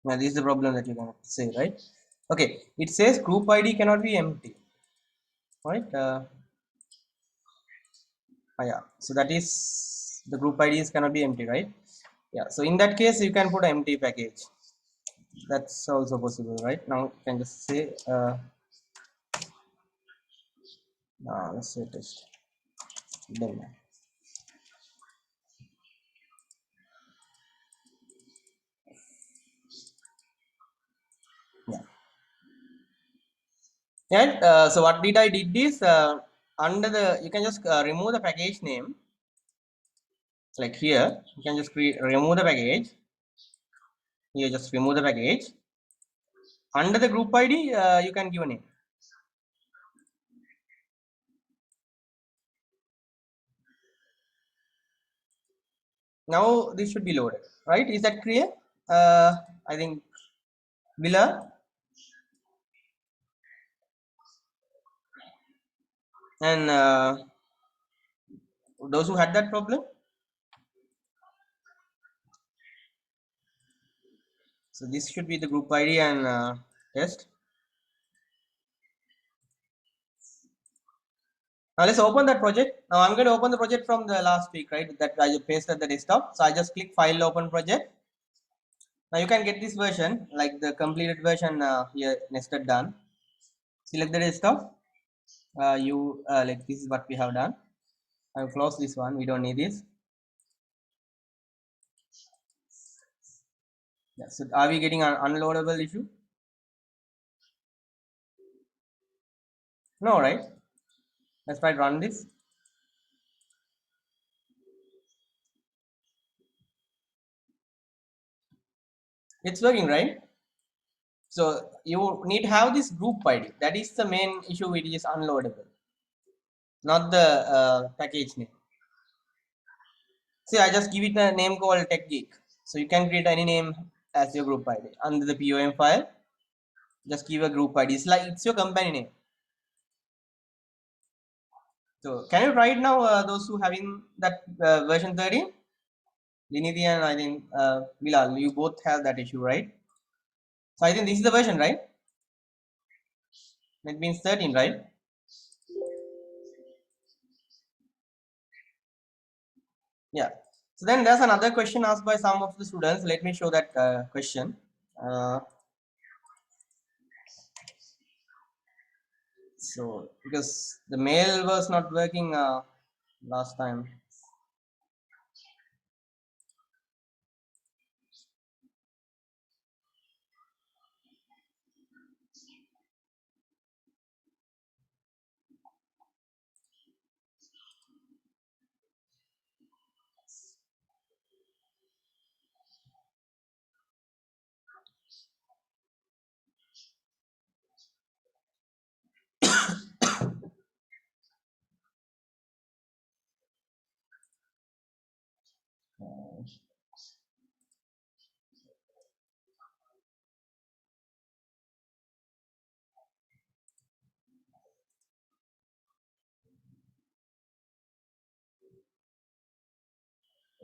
Now this is the problem that you can say, right? Okay, it says group ID cannot be empty, right? Yeah, so that is the group IDs cannot be empty, right? Yeah, so in that case you can put empty package. That's also possible, right? Now you can just say let's say test done. Yeah, and so what did I did this under the you can just remove the package name, like here you can just remove the package. Here just remove the package. Under the group ID you can give a name. Now this should be loaded, right? Is that clear? I think Villa and those who had that problem. So this should be the group ID and test. Now let's open that project. Now I'm going to open the project from the last week, right? That I just pasted the desktop. So I just click file, open project. Now you can get this version, like the completed version here, nested done. Select the desktop. Like this is what we have done. I'll close this one. We don't need this. Yeah, so are we getting an unloadable issue? No, right? Let's try to run this. It's working, right? So you need to have this group ID. That is the main issue. It is unloadable, not the package name. See, I just give it a name called Tech Geek. So you can create any name as your group ID under the POM file. Just give a group ID. It's like it's your company name. So can you write now those who having that version 13? Linidhi and I think Bilal, you both have that issue, right? So I think this is the version, right? That means 13, right? Yeah. So then there's another question asked by some of the students. Let me show that question. Uh, so because the mail was not working last time.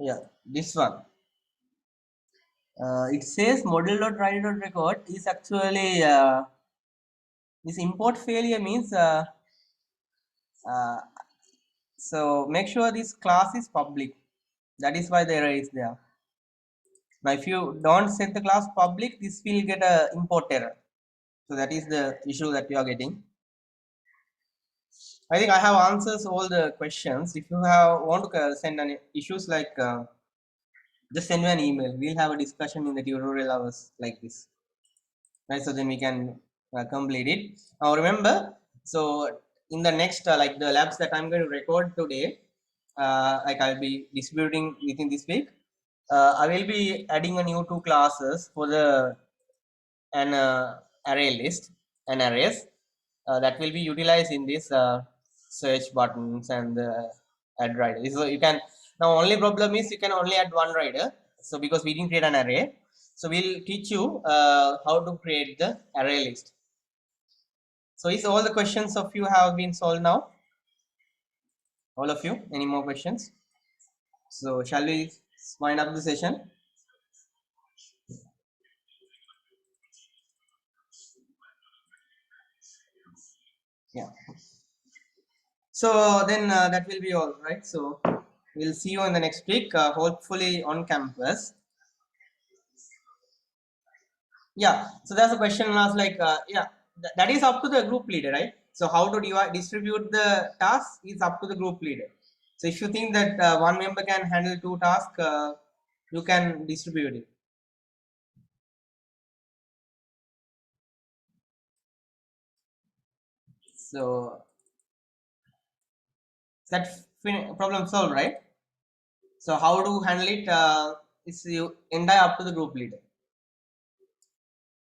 Yeah, this one. It says model.write.record is actually this import failure means uh, so make sure this class is public. That is why the error is there. Now if you don't set the class public, this will get a import error. So that is the issue that you are getting. I think I have answers all the questions. If you have want to send any issues like just send me an email. We'll have a discussion in the tutorial hours like this. Right, so then we can complete it. Now remember, so in the next like the labs that I'm going to record today, like I'll be distributing within this week. I will be adding a new two classes for the an array list and arrays that will be utilized in this search buttons and the add rider. So you can now only problem is you can only add one rider. So because we didn't create an array, so we'll teach you how to create the array list. So is all the questions of you have been solved now? All of you? Any more questions? So shall we wind up the session? Yeah. So then that will be all, right? So we'll see you in the next week, hopefully on campus. Yeah. So there's a question asked like, yeah, that is up to the group leader, right? So how to distribute the tasks is up to the group leader. So if you think that one member can handle two tasks, you can distribute it. So that problem solved, right? So how to handle it is you entire up to the group leader.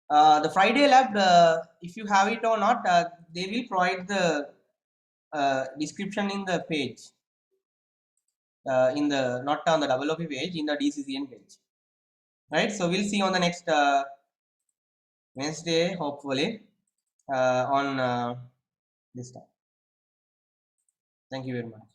The Friday lab, if you have it or not, they will provide the description in the page, in the not on the WP page, in the DCCN page, right? So we'll see on the next Wednesday, hopefully, on this time. Thank you very much.